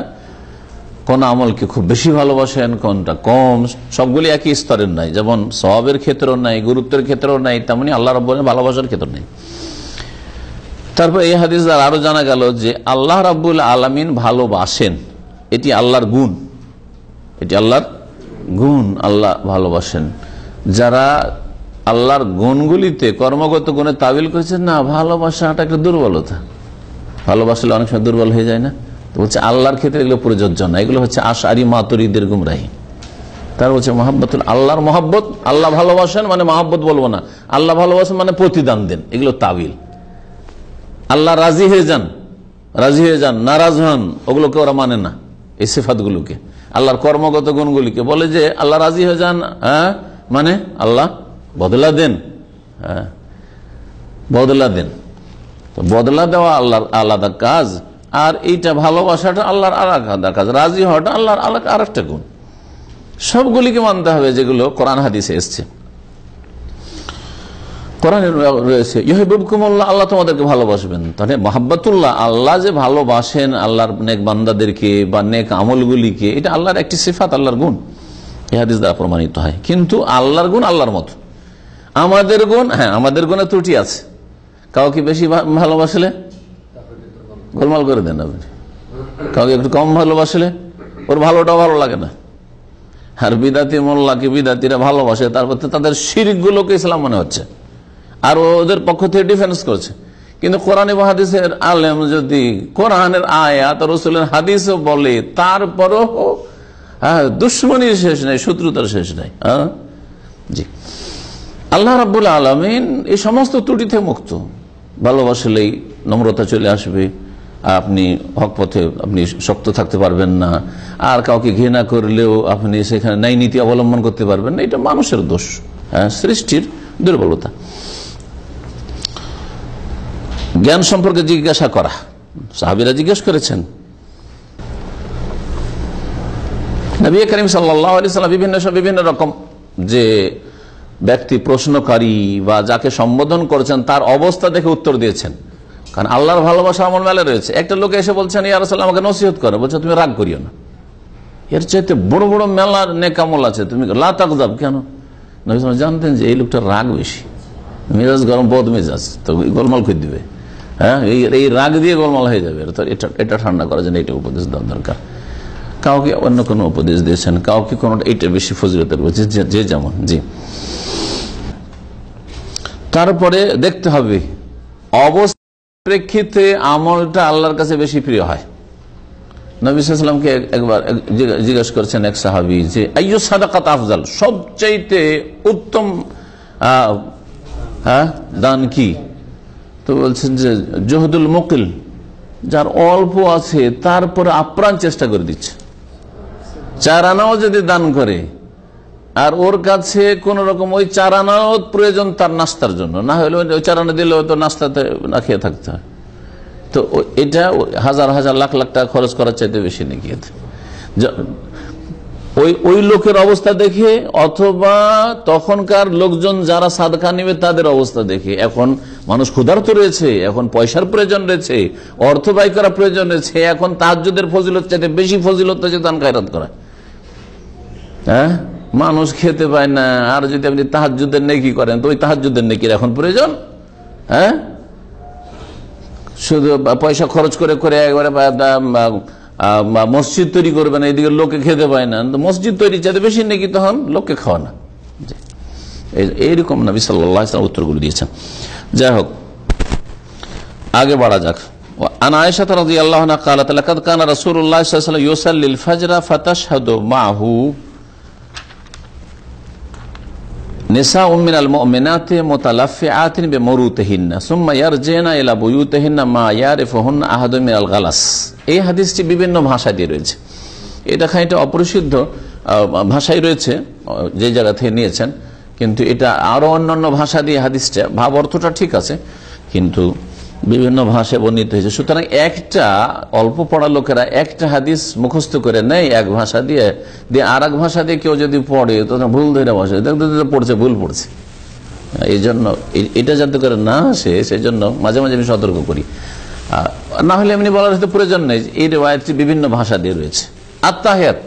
S4: কোন আমলকে খুব বেশি ভালোবাসেন, কোনটা কম, সবগুলি একই স্তরের নাই। যেমন সওয়াবের ক্ষেত্রেও নাই, গুরুত্বের ক্ষেত্রেও নাই, তেমনি আল্লাহ রাব্বুল আলামিন ভালোবাসার ক্ষেত্রে নেই। তারপর এই হাদিস দ্বারা আরো জানা গেল যে আল্লাহ রাব্বুল আলামিন ভালোবাসেন, এটি আল্লাহর গুণ, এটি আল্লাহর গুণ, আল্লাহ ভালোবাসেন। যারা আল্লাহর গুণগুলিতে কর্মগত গুণে তাবিল করেছেন, না ভালোবাসাটা একটা দুর্বলতা, ভালোবাসলে অনেক সময় দুর্বল হয়ে যায় না, তো বলছে আল্লাহর ক্ষেত্রে এগুলো প্রযোজ্য না, এগুলো হচ্ছে আশআরি মাতুরিদের গুমরাহি। তার বলছে মহাব্বতুল, আল্লাহর মহাব্বত, আল্লাহ ভালোবাসেন মানে মহাব্বত বলবো না, আল্লাহ ভালোবাসেন মানে প্রতিদান দেন, এগুলো তাবিল। আল্লাহ রাজি হয়ে যান, নারাজ হন, ওগুলোকে ওরা মানে না, এই সিফাতগুলোকে, আল্লাহর কর্মগত গুণগুলিকে বলে যে আল্লাহ রাজি হয়ে যান, মানে আল্লাহ বদলা দেন, বদলা দেন। তো বদলা দেওয়া আল্লাহর আলাদা কাজ, আর এইটা ভালোবাসাটা আল্লাহর আলাদা কাজ, রাজি হওয়াটা আল্লাহর আলাদা আর একটা গুণ। সবগুলিকে মানতে হবে যেগুলো কোরআন হাদিসে এসছে। কোরআনে রয়েছে ইউহিব্বুকুমুল্লাহ, আল্লাহ তোমাদেরকে ভালোবাসবেন। তাহলে মহাব্বতুল্লাহ, আল্লাহ যে ভালোবাসেন আল্লাহর নেক বান্দাদেরকে বা নেক আমলগুলিকে, এটা আল্লাহর একটি সিফাত, আল্লাহর গুণ, এই হাদিস দ্বারা প্রমাণিত হয়। কিন্তু আল্লাহর গুণ আল্লাহর মতো, আমাদের গুণ, হ্যাঁ আমাদের গুণে ত্রুটি আছে। কাউকে বেশি ভালোবাসলে গোলমাল করে দেন আপনি, কাউকে একটু কম ভালোবাসলে ওর ভালোটাও ভালো লাগে না। আর বিদাতি মোল্লাকে বিদাতিরা ভালোবাসে, তারপর তাদের শিরকগুলোকে ইসলাম মনে হচ্ছে, আর ওদের পক্ষ থেকে ডিফেন্স করছে। কিন্তু কোরআন এবং হাদিসের আলেম যদি কোরআনের আয়াত রাসূলের হাদিসও বলে, তারপরও দুশ্মনীর শেষ নাই, শত্রুতার শেষ নাই। জি, আল্লাহ রাব্বুল আলামিন এই সমস্ত ত্রুটি থেকে মুক্ত। ভালোবাসলেই নম্রতা চলে আসবে, আপনি হক পথে আপনি শক্ত থাকতে পারবেন না, আর কাউকে ঘৃণা করলেও আপনি সেখানে ন্যায় নীতি অবলম্বন করতে পারবেন না। এটা মানুষের দোষ, সৃষ্টির দুর্বলতা। জ্ঞান সম্পর্কে জিজ্ঞাসা করা, সাহাবীরা জিজ্ঞেস করেছেন নবী করিম সাল্লাল্লাহু আলাইহি সাল্লাম বিভিন্ন রকম যে ব্যক্তি প্রশ্নকারী বা যাকে সম্বোধন করেছেন তার অবস্থা দেখে উত্তর দিয়েছেন। কারণ আল্লাহর ভালোবাসা আমল মেলা রয়েছে। একটা লোক এসে বলছেন, ইয়া রাসূলুল্লাহ আমাকে নসিহত করো। বলছে তুমি রাগ করিও না, এর চাইতে বড় বড় মেলার নেক আমল আছে, তুমি লা তাগযাব। কেন? নবী সাল্লাল্লাহু আলাইহি ওয়াসাল্লাম জানতেন যে এই লোকটার রাগ বেশি, মেজাজ গরম, বদ মেজাজ, তো গোলমাল করে দিবে। হ্যাঁ, এই রাগ দিয়ে গোলমাল হয়ে যাবে। এটা ঠান্ডা করার জন্য এটা উপদেশ দেওয়া দরকার। কাউকে অন্য কোনো উপদেশ দিয়েছেন, কাউকে কোনো এটা বেশি ফজিলতের বলছে, যে যেমন। জি, তারপরে দেখতে হবে অবস্থা প্রেক্ষিতে আমলটা আল্লাহর কাছে বেশি প্রিয় হয়। নবী সাল্লাল্লাহু আলাইহি ওয়াসাল্লামকে একবার জিজ্ঞাসা করছেন এক সাহাবী যে আইয়ু সাদাকাত আফজাল, সবচাইতে উত্তম দান কি? তো বলছেন যে জহদুল মুকিল, যার অল্প আছে তারপরে আপ্রাণ চেষ্টা করে দিচ্ছে। 4 আনাও যদি দান করে আর ওর কাছে কোন রকম ওই 4 আনাও প্রয়োজন তার নাস্তার জন্য, না হলে ওই 4 আনা দিলেও তো নাস্তাতে না খেয়ে থাকতে হয়, তো এটা হাজার হাজার লাখ লাখ টাকা খরচ করার চাইতে বেশি নাকি? ওই লোকের অবস্থা দেখে অথবা তখনকার লোকজন যারা সাদকা নেবে তাদের অবস্থা দেখে। এখন মানুষ ক্ষুধার্ত রয়েছে, এখন পয়সার প্রয়োজন রয়েছে, অর্থ ব্যয় করা প্রয়োজন রয়েছে, এখন তাহাজ্জুদের ফজিলত চাইতে বেশি ফজিলত হচ্ছে দান খায়রাত করা। হ্যাঁ, মানুষ খেতে পায় না, আর যদি আপনি তাহাজ্জুদের নেকি করেন তো ওই তাহাজ্জুদের নেকির এখন প্রয়োজন। হ্যাঁ, শুধু পয়সা খরচ করে করে একবারে মসজিদ তৈরি করবেন, এদিকে লোকে খেতে পায় না, মসজিদ তৈরি চাইতে বেশি নাকি তখন লোককে খাওয়া না। এইরকম নবী সাল্লাল্লাহু আলাইহি ওয়াসাল্লাম উত্তরগুলো দিয়েছেন। যাই হোক, আগে বাড়া যাক। আন আয়েশা রাদিয়াল্লাহু আনহা ক্বালাত লাকাদ কানা রাসূলুল্লাহ সাল্লাল্লাহু আলাইহি ওয়াসাল্লাম ইউসাল্লিল ফাজরা ফাতাশহাদু মাহু নিসাউম মিনাল মুমিনাতি মুতালাফিআতিন বিমুরুতিহিন্না সুম্মা ইয়ারজিনা ইলা বুয়ুতিহিন্না মা ইয়ারিফুহুন্না আহাদুম মিনাল গালাস। এই হাদিসটি বিভিন্ন ভাষা দিয়ে রয়েছে। এটা খানিকটা অপ্রসিদ্ধ ভাষায় রয়েছে, যে জায়গা থেকে নিয়েছেন, কিন্তু এটা আরো অন্যান্য ভাষা দিয়ে হাদিসটা ভাব অর্থটা ঠিক আছে, কিন্তু বিভিন্ন ভাষায় বর্ণিত হয়েছে। সুতরাং একটা অল্প পড়া লোকেরা একটা হাদিস মুখস্থ করে নেয় এক ভাষা দিয়ে, আর এক ভাষা দিয়ে কেউ যদি পড়ে তো ভুল ধরে বসে, পড়ছে ভুল পড়ছে। এই জন্য এটা যাতে করে না আসে, সেই জন্য মাঝে মাঝে আমি সতর্ক করি। না হলে এমনি বলার হয়তো প্রয়োজন নেই। এই রিওয়ায়াতটি বিভিন্ন ভাষা দিয়ে রয়েছে। আত্তাহিয়াত,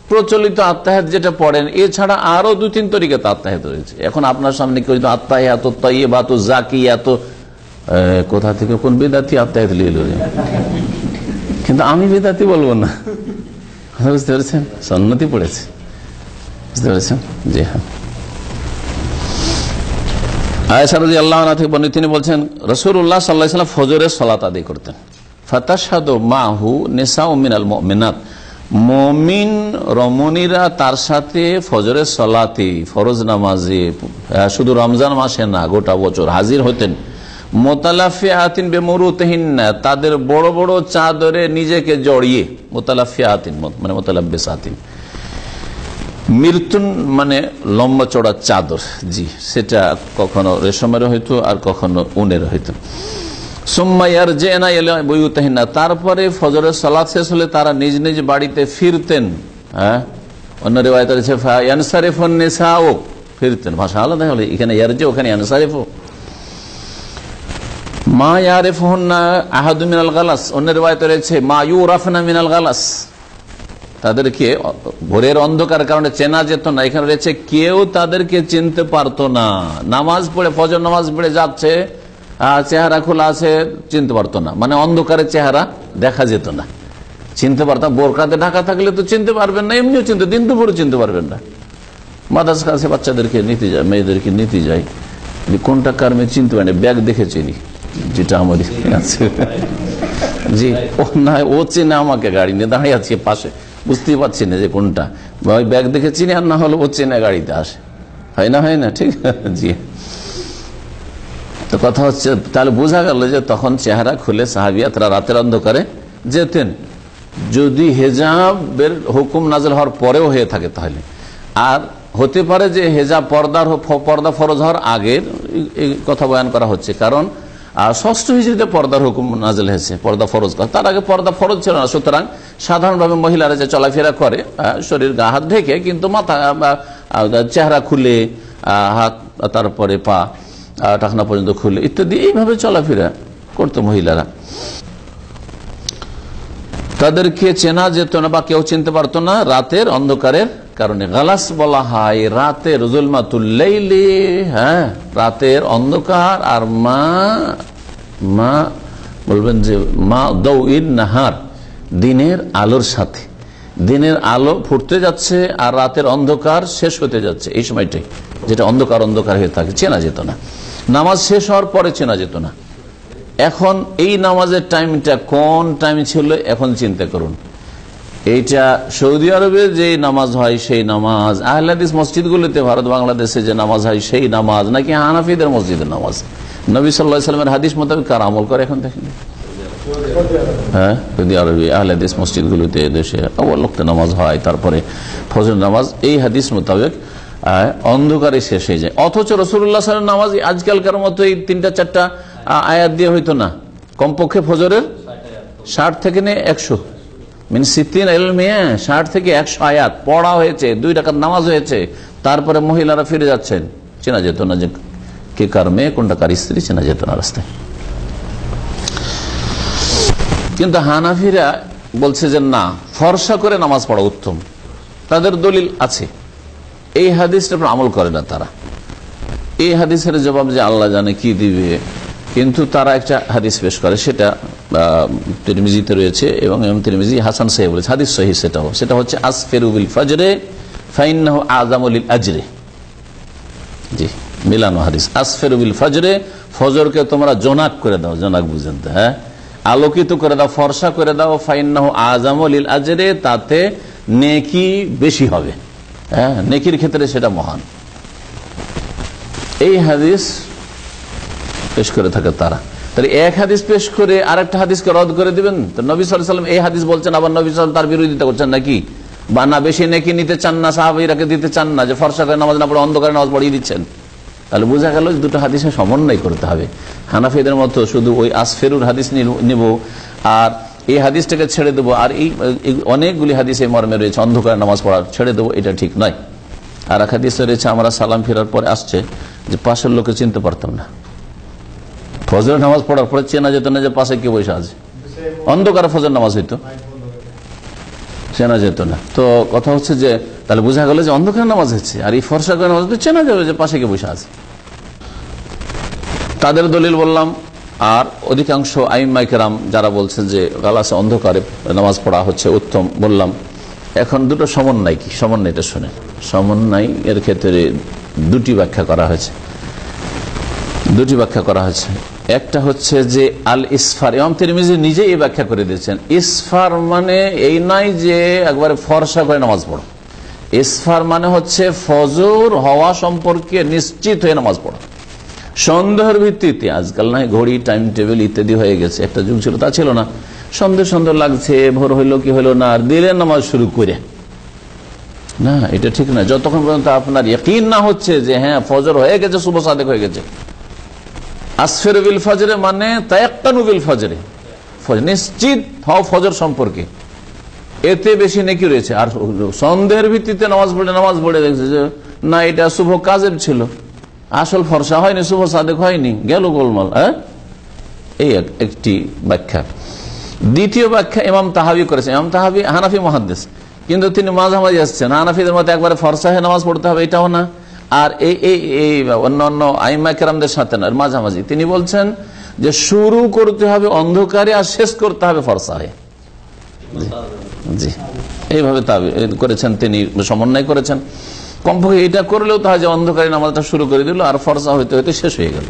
S4: প্রচলিত আত্তাহিয়াত যেটা পড়েন, এছাড়া আরো 2-3 তরিকাতে আত্তাহিয়াত রয়েছে। এখন আপনার সামনে কেউ আত্তাহিয়াত, তাইয়্যিবাত, জাকিয়াত, কোথা থেকে কোন বেদাতি আত্মায়াত লিয়ে এলো, কিন্তু আমি বেদাতি বলবো না, বুঝতে পেরেছেন? সন্নতি পড়েছে, বুঝতে পেরেছেন? জি হ্যাঁ। আয়েশা রাদিয়াল্লাহু আনহা থেকে বর্ণিত, তিনি বলছেন রাসূলুল্লাহ সাল্লাল্লাহু আলাইহি ওয়াসাল্লাম ফজরের সালাত আদায় করতেন। ফাতাশহাদু মাহু নিসাউ মিনাল মুমিনাত, মুমিন রমণীরা তার সাথে ফজরের সালাতে, ফরজ নামাজে, শুধু রমজান মাসে না গোটা বছর হাজির হতেন। মুতালাফিআতিন বিমুরুতিহিন্না, তাদের বড় বড় চাদরে নিজেকে জড়িয়ে, মুতালাফিআতিন মানে মুতালাব্বিসাতিন, মিরতুন মানে লম্বা চড়া চাদর, জি, সেটা কখনো রেশমের হইতো আর কখনো উনের হইতো। সুম্মা ইয়ারজিনা ইলা বুয়ুতিহিন্না, তারপরে ফজরের সালাত শেষ হলে তারা নিজ নিজ বাড়িতে ফিরতেন। হ্যাঁ, অন্য রিওয়ায়াতে আছে ফায়ানসারিফুন নিসাউ, ফিরতেন, ভাষা আলাদা হলে এখানে ইয়ারজি, ওখানে ইয়ানসারিফু। মা ইয়ারিফুহুন্না আহাদু মিনাল গালাস, অন্য রিওয়ায়াতে রয়েছে মা ইউরাফনা মিনাল গালাস, তাদেরকে ভোরের অন্ধকার কারণে চেনা যেত না। এখানে রয়েছে কেউ তাদেরকে চিনতে পারতো না। নামাজ পড়ে, ফজর নামাজ পড়ে যাচ্ছে, চেহারা খোলা আছে, চিনতে পারতো না, মানে অন্ধকারে চেহারা দেখা যেত না, চিনতে পারতাম। বোরকাতে ঢাকা থাকলে তো চিনতে পারবেন না, এমনিও চিনতে, দিন দুপুরে চিনতে পারবেন না। মাদ্রাসা কাছে বাচ্চাদেরকে নিতে যায়, মেয়েদেরকে নিতে যায়, কোনটা কার মেয়ে চিনতে পারে না, ব্যাগ দেখে চিনি, যেটা আমার আছে, জি, ও না ও চেনে আমাকে, গাড়ি নিয়ে দাঁড়িয়ে আছে পাশে, বুঝতেই পারছি না যে কোনটা, ওই ব্যাগ দেখে চিনি, আর না হলে ও চেনে গাড়িতে আসে, হয় না, ঠিক, জি। তো কথা হচ্ছে, তাহলে বোঝা গেল যে তখন চেহারা খুলে সাহাবিয়াতরা রাতের অন্ধকারে যেতেন, যদি হেজাবের হুকুম নাযিল হওয়ার পরেও হয়ে থাকে তাহলে। আর হতে পারে যে হেজাব পর্দা ফরজ হওয়ার আগের এই কথা বয়ান করা হচ্ছে, কারণ আর 6ষ্ঠ হিজরিতে পর্দার হুকুম নাযিল হয়েছে, পর্দা ফরজ করা। তার আগে পর্দা ফরজ ছিল না। সুতরাং সাধারণভাবে মহিলারা যে চলাফেরা করে শরীর গা হাত ঢেকে, কিন্তু মাথা চেহারা খুলে, হাত তারপরে পা টাকনা পর্যন্ত খুলে ইত্যাদি এইভাবে চলাফেরা করতো মহিলারা। তাদেরকে চেনা যেত না বা কেউ চিনতে পারতো না রাতের অন্ধকারের কারণে। গালাস বলা হয় রাতের, জুলমাতুল লাইলি, হ্যাঁ রাতের অন্ধকার। আর মা বলবেন যে মা দাউইন নাহার, দিনের আলোর সাথে। দিনের আলো ফুটতে যাচ্ছে আর রাতের অন্ধকার শেষ হতে যাচ্ছে, এই সময়টাই যেটা অন্ধকার অন্ধকার হয়ে থাকে, চেনা যেত না। নামাজ শেষ হওয়ার পরে চেনা যেত না। এখন এই নামাজের টাইমটা কোন টাইম ছিল এখন চিন্তা করুন। এইটা সৌদি আরবে যে নামাজ হয় সেই নামাজ, আহলে হাদিস মসজিদগুলিতে ভারত বাংলাদেশে যে নামাজ হয় সেই নামাজ, নাকি হানাফিদের মসজিদের নামাজ? নবী সাল্লাল্লাহু আলাইহি ওয়াসাল্লামের হাদিস মোতাবেক কার আমল করে এখন দেখেন? হ্যাঁ, সৌদি আরবে আহলে হাদিস মসজিদগুলিতে দেশে অবলক্ত নামাজ হয়, তারপরে ফজর নামাজ এই হাদিস মোতাবেক অন্ধকারে শেষ হয়ে যায়। অথচ রাসূলুল্লাহ সাল্লাল্লাহু আলাইহি ওয়াসাল্লাম নামাজ আজকালকার মতো এই 3-4টা আয়াত দিয়ে হইতো না, কমপক্ষে ফজরের 60 থেকে 100 মিন 60 থেকে 100 আয়াত পড়া হয়েছে, 2 রাকাত নামাজ হয়েছে। তারপরে মহিলারা ফিরে যাচ্ছেন, চেনা যেত না যে কে কার মেয়ে, কোনটা কার স্ত্রী, চেনা যেত না রাস্তায়। কিন্তু হানাফিরা বলছে যে না, ফর্সা করে নামাজ পড়া উত্তম। তাদের দলিল আছে, এই হাদিসটা আমল করে না তারা। এই হাদিসের জবাব যে আল্লাহ জানে কি দিবে, কিন্তু তারা একটা হাদিস পেশ করে, সেটা তিরমিজিতে রয়েছে এবং ইমাম তিরমিজি হাসান সাহেব বলেছে হাদিস সহিহ। সেটা হচ্ছে আসফিরু বিল ফজরে ফাইন্নাহু আযামু লিল আজরি। জি, মিলানো হাদিস। আসফিরু বিল ফজরে, ফজরকে তোমরা জোনাক করে দাও, জোনাক বুঝেন তো, হ্যাঁ আলোকিত করে দাও, ফর্সা করে দাও। ফাইন্নাহু আযামু লিল আজরি, তাতে নেকি বেশি হবে, হ্যাঁ নেকির ক্ষেত্রে সেটা মহান। এই হাদিস পেশ করে থাকে তারা। তাহলে এক হাদিস পেশ করে আরেকটা হাদিসকে রদ করে দিবেন? তো নবী সাল্লাল্লাহু আলাইহি ওয়াসাল্লাম এই হাদিস বলছেন, আবার নবী সাল্লাল্লাহু আলাইহি ওয়াসাল্লাম তার বিরোধিতা করছেন নাকি? বা না বেশি নেকি নিতে চান না, সাহাবীরাকে দিতে চান না, যে ফর্সা করে নামাজ না পড়ে অন্ধকারে নামাজ পড়িয়ে দিচ্ছেন? তাহলে বোঝা গেল দুটো হাদিসে সমন্বয় করতে হবে। হানাফিদের মতো শুধু ওই আসফেরুর হাদিস নিব আর এই হাদিসটাকে ছেড়ে দেবো, আর এই অনেকগুলি হাদিস এই মর্মে রয়েছে অন্ধকারে নামাজ পড়া ছেড়ে দেবো, এটা ঠিক নয়। আর এক হাদিসে রয়েছে আমরা সালাম ফেরার পরে আসছে যে পাশের লোকে চিনতে পারতাম না। ফজর নামাজ পড়ার পরে চেনা যেত না যে পাশে কে বসে আছে। অন্ধকারে ফজর নামাজ হইতো, চেনা যেত না। তো কথা হচ্ছে যে তাহলে বোঝা গেল যে অন্ধকার নামাজ হচ্ছে, আর এই ফর্সা করে নামাজ চেনা যাবে যে পাশে কে বসে আছে। তাদের দলিল বললাম। আর অধিকাংশ আইম্মায়ে কেরাম যারা বলছেন যে গালাসে অন্ধকারে নামাজ পড়া হচ্ছে উত্তম, বললাম। এখন দুটো সমন্বয় কি, সমন্বয়টা শুনে। সমন্বয় এর ক্ষেত্রে দুটি ব্যাখ্যা করা হয়েছে। একটা হচ্ছে যে আল ইসফার, ইমাম তিরমিজি নিজে এই ব্যাখ্যা করে দিয়েছেন। ইসফার মানে এই নয় যে একবারে ফর্সা করে নামাজ পড়ো। ইসফার মানে হচ্ছে ফজর হওয়া সম্পর্কে নিশ্চিত হয়ে নামাজ পড়ো, সন্দেহের ভিত্তিতে। আজকাল না ঘড়ি, টাইম টেবিল ইত্যাদি হয়ে গেছে, একটা যুগ ছিল তা ছিল না। সন্দেহ লাগছে, ভোর হইলো কি হইলো না, আর দিলেন নামাজ শুরু করে। না, এটা ঠিক না। যতক্ষণ পর্যন্ত আপনার ইয়াকিন না হচ্ছে যে হ্যাঁ ফজর হয়ে গেছে, শুভ সাদেক হয়ে গেছে। আসফিরু বিল ফজরে মানে তায়াক্কানু বিল ফজরে, নিশ্চিত হও ফজর সম্পর্কে, এতে বেশি নেকি রয়েছে। আর সন্দেহের ভিত্তিতে নামাজ পড়ে দেখছে যে না এটা শুভ কাজের ছিল, আসল ফর্সা হয়নি, শুভ সাদেক হয়নি, গেল গোলমাল। হ্যাঁ, এই একটি ব্যাখ্যা। দ্বিতীয় ব্যাখ্যা ইমাম তাহাবি করেছেন। ইমাম তাহাবি হানাফি মুহাদ্দিস, কিন্তু তিনি মাঝামাঝি আসছেন। হানাফিদের মতো একবারে ফর্সা হয়ে নামাজ পড়তে হবে এটাও না, আর এই অন্যান্য আইম্মায়ে কেরামদের সাথে না, মাঝামাঝি। তিনি বলছেন যে শুরু করতে হবে অন্ধকারে আর শেষ করতে হবে ফর্সা হয়ে। জি, এইভাবে করেছেন তিনি, সমন্বয় করেছেন। কমপক্ষে এটা করলেও তো হয় যে অন্ধকারে নামাজটা শুরু করে দিল আর ফর্সা হইতে হইতে শেষ হয়ে গেল।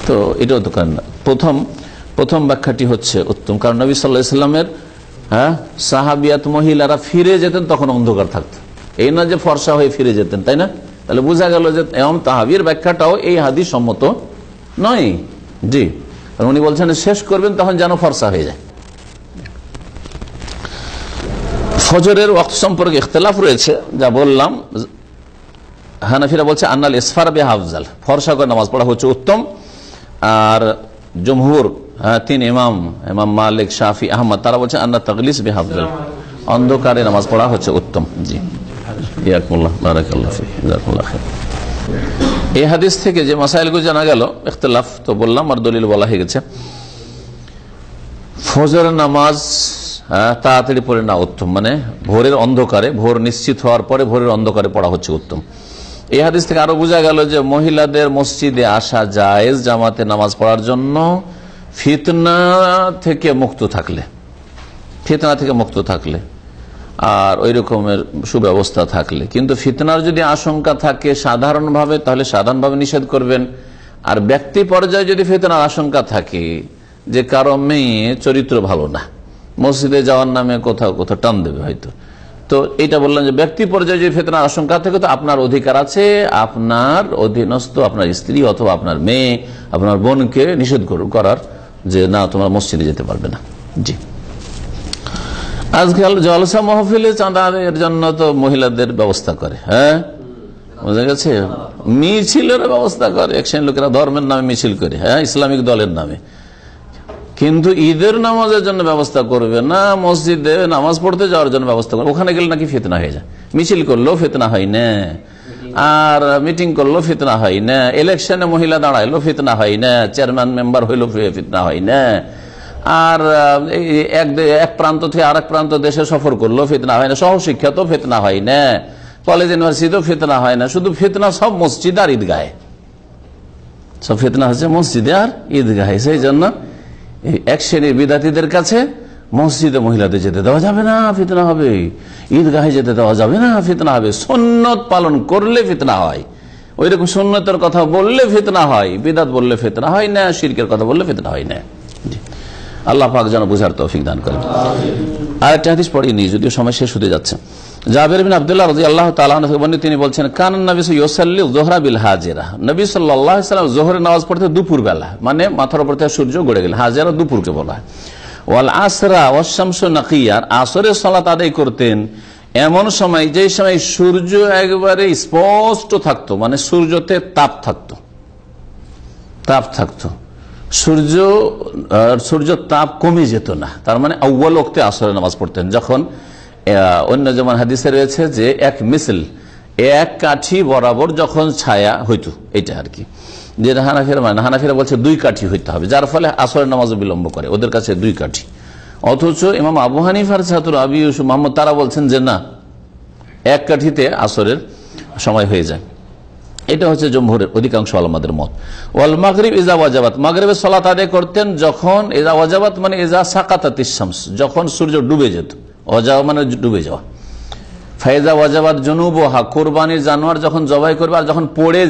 S4: তো এটাও তো করেন না। প্রথম ব্যাখ্যাটি হচ্ছে উত্তম, কারণ নবী সাল্লাল্লাহু আলাইহি ওয়াসাল্লামের সাহাবিয়াত মহিলারা ফিরে যেতেন তখন অন্ধকার থাকতো, এই না যে ফর্সা হয়ে ফিরে যেতেন, তাই না? তাহলে বোঝা গেল যে ইমাম তাহাবির ব্যাখ্যাটাও এই হাদিস সম্মত নয়। জি, উনি বলছেন শেষ করবেন তখন যেন ফর্সা হয়ে যায়। ফজরের ওয়াক্ত সম্পর্কে ইখতিলাফ রয়েছে, যা বললাম। হানাফিরা বলছে আন্নাল ইসফার বিহা আফজাল, ফর্সা করে নামাজ পড়া হচ্ছে উত্তম। আর জমহুর, তিন ইমাম মালিক, শাফি, আহমদ, তারা বলছেন আন্না তাগলিস বিহাফজাল, অন্ধকারে নামাজ পড়া হচ্ছে উত্তম। জি, ইয়াকুল্লাহ বারাকাল্লাহ ফিক, জাযাকুল্লাহ খাইর। এই হাদিস থেকে যে মাসাইলগুলো জানা গেল, ইখতিলাফ তো বললাম আর দলিল বলা হয়ে গেছে। ফজর নামাজ তাড়াতাড়ি পড়ে না উত্তম, মানে ভোরের অন্ধকারে, ভোর নিশ্চিত হওয়ার পরে ভোরের অন্ধকারে পড়া হচ্ছে উত্তম। এই হাদিস থেকে আরো বোঝা গেল যে মহিলাদের মসজিদে আসা জায়েজ জামাতে নামাজ পড়ার জন্য, ফিতনা থেকে মুক্ত থাকলে আর ওই রকমের সুব্যবস্থা থাকলে। কিন্তু ফিতনার যদি আশঙ্কা থাকে সাধারণভাবে, তাহলে সাধারণভাবে নিষেধ করবেন। আর ব্যক্তি পর্যায়ে যদি ফিতনার আশঙ্কা থাকে যে কারো মেয়ে চরিত্র ভালো না, মসজিদে যাওয়ার নামে কোথাও কোথাও টান দেবে হয়তো, তো এটা বললাম যে ব্যক্তি পর্যায়ে যদি ফিতনার আশঙ্কা থাকে তো আপনার অধিকার আছে আপনার অধীনস্থ আপনার স্ত্রী অথবা আপনার মেয়ে, আপনার বোনকে নিষেধ করার যে না, তোমার মসজিদে যেতে পারবে না। জি, আজকাল জলসা মাহফিলে চাঁদার জন্য তো মহিলাদের ব্যবস্থা করে, হ্যাঁ বোঝা গেছে, মিছিলের ব্যবস্থা করে এক শ্রেণীর লোকেরা, ধর্মের নামে মিছিল করে, হ্যাঁ ইসলামিক দলের নামে। কিন্তু ঈদের নামাজের জন্য ব্যবস্থা করবে না, মসজিদে নামাজ পড়তে যাওয়ার জন্য ব্যবস্থা করবে। ওখানে গেলে নাকি ফিতনা হয়ে যায়, মিছিল করলেও ফিতনা হয় না, আর মিটিং করলেও ফিতনা হয় না, ইলেকশনে মহিলা দাঁড়াইলেও ফিতনা হয় না, চেয়ারম্যান মেম্বার হইলেও ফিতনা হয় না, আর এক প্রান্ত থেকে আরেক প্রান্ত দেশে সফর করলেও ফিতনা হয় না, সহশিক্ষা তো ফিতনা হয় না, কলেজ ইউনিভার্সিটিতেও ফিতনা হয় না। শুধু ফিতনা সব মসজিদ আর ঈদগাহে, সব ফিতনা হচ্ছে মসজিদে আর ঈদগাহে। সেই জন্য এক শ্রেণীর বিদাতীদের কাছে মসজিদে মহিলাদের যেতে দেওয়া যাবে না, ফিতনা হবে, ঈদগাহে যেতে দেওয়া যাবে না, ফিতনা হবে। সুন্নত পালন করলে ফিতনা হয়, ওই রকম সুন্নতের কথা বললে ফিতনা হয়, বিদাত বললে ফিতনা হয় না, শিরকের কথা বললে ফিতনা হয় না। আল্লাহ পাক যেন বুঝার তৌফিক দান করেন। আরেকটা হাদিস পড়িনি, যদিও সময় শেষ হতে যাচ্ছে। জাবের বিন আব্দুল্লাহ রাদিয়াল্লাহু তাআলা আনহু থেকে তিনি বলছেন, কানান নবী ইউসাল্লি যুহরা বিল হাজিরা, নবী সাল্লাল্লাহু আলাইহি ওয়াসাল্লাম যোহরের নামাজ পড়তে দুপুর বেলা, মানে মাথার উপর থেকে সূর্য গড়ে গেলে, হাজিরা দুপুরকে বলা হয়। ওয়াল আসরা ওয়াশ শামসু নাকিয়া, আসরের সালাত আদায় করতেন এমন সময় যে সময় সূর্য একবারে স্পষ্ট থাকতো, মানে সূর্যতে তাপ থাকতো, সূর্য তাপ কমে যেত না, তার মানে আউয়াল ওয়াক্তে আসরের নামাজ পড়তেন। যখন অন্য যেমন হাদিসে রয়েছে যে এক মিসল, এক কাঠি বরাবর যখন ছায়া হইতো, এটা আর কি, যেটা হানাফিরা বলছে 2 কাঠি হইতে হবে, যার ফলে আসরের নামাজ বিলম্ব করে, ওদের কাছে 2 কাঠি। অথচ ইমাম আবু হানিফার ছাত্র আবু ইউসুফ মোহাম্মদ তারা বলছেন যে না, 1 কাঠিতে আসরের সময় হয়ে যায়। এটা হচ্ছে জমহুরের অধিকাংশ ওলামাদের মত। ওয়াল মাগরিব ইজা ওয়াজাবাত, মাগরিবের সালাত আদায় করতেন যখন, ইজা ওয়াজাবাত মানে ইজা সাকাতাতিস শামস, যখন সূর্য ডুবে যেত, ওয়াজাবা মানে ডুবে যাওয়া। ফাইজা ওয়াজাবাত জুনুবুহা, কুরবানির জানোয়ার যখন জবাই করবে আর যখন পড়ে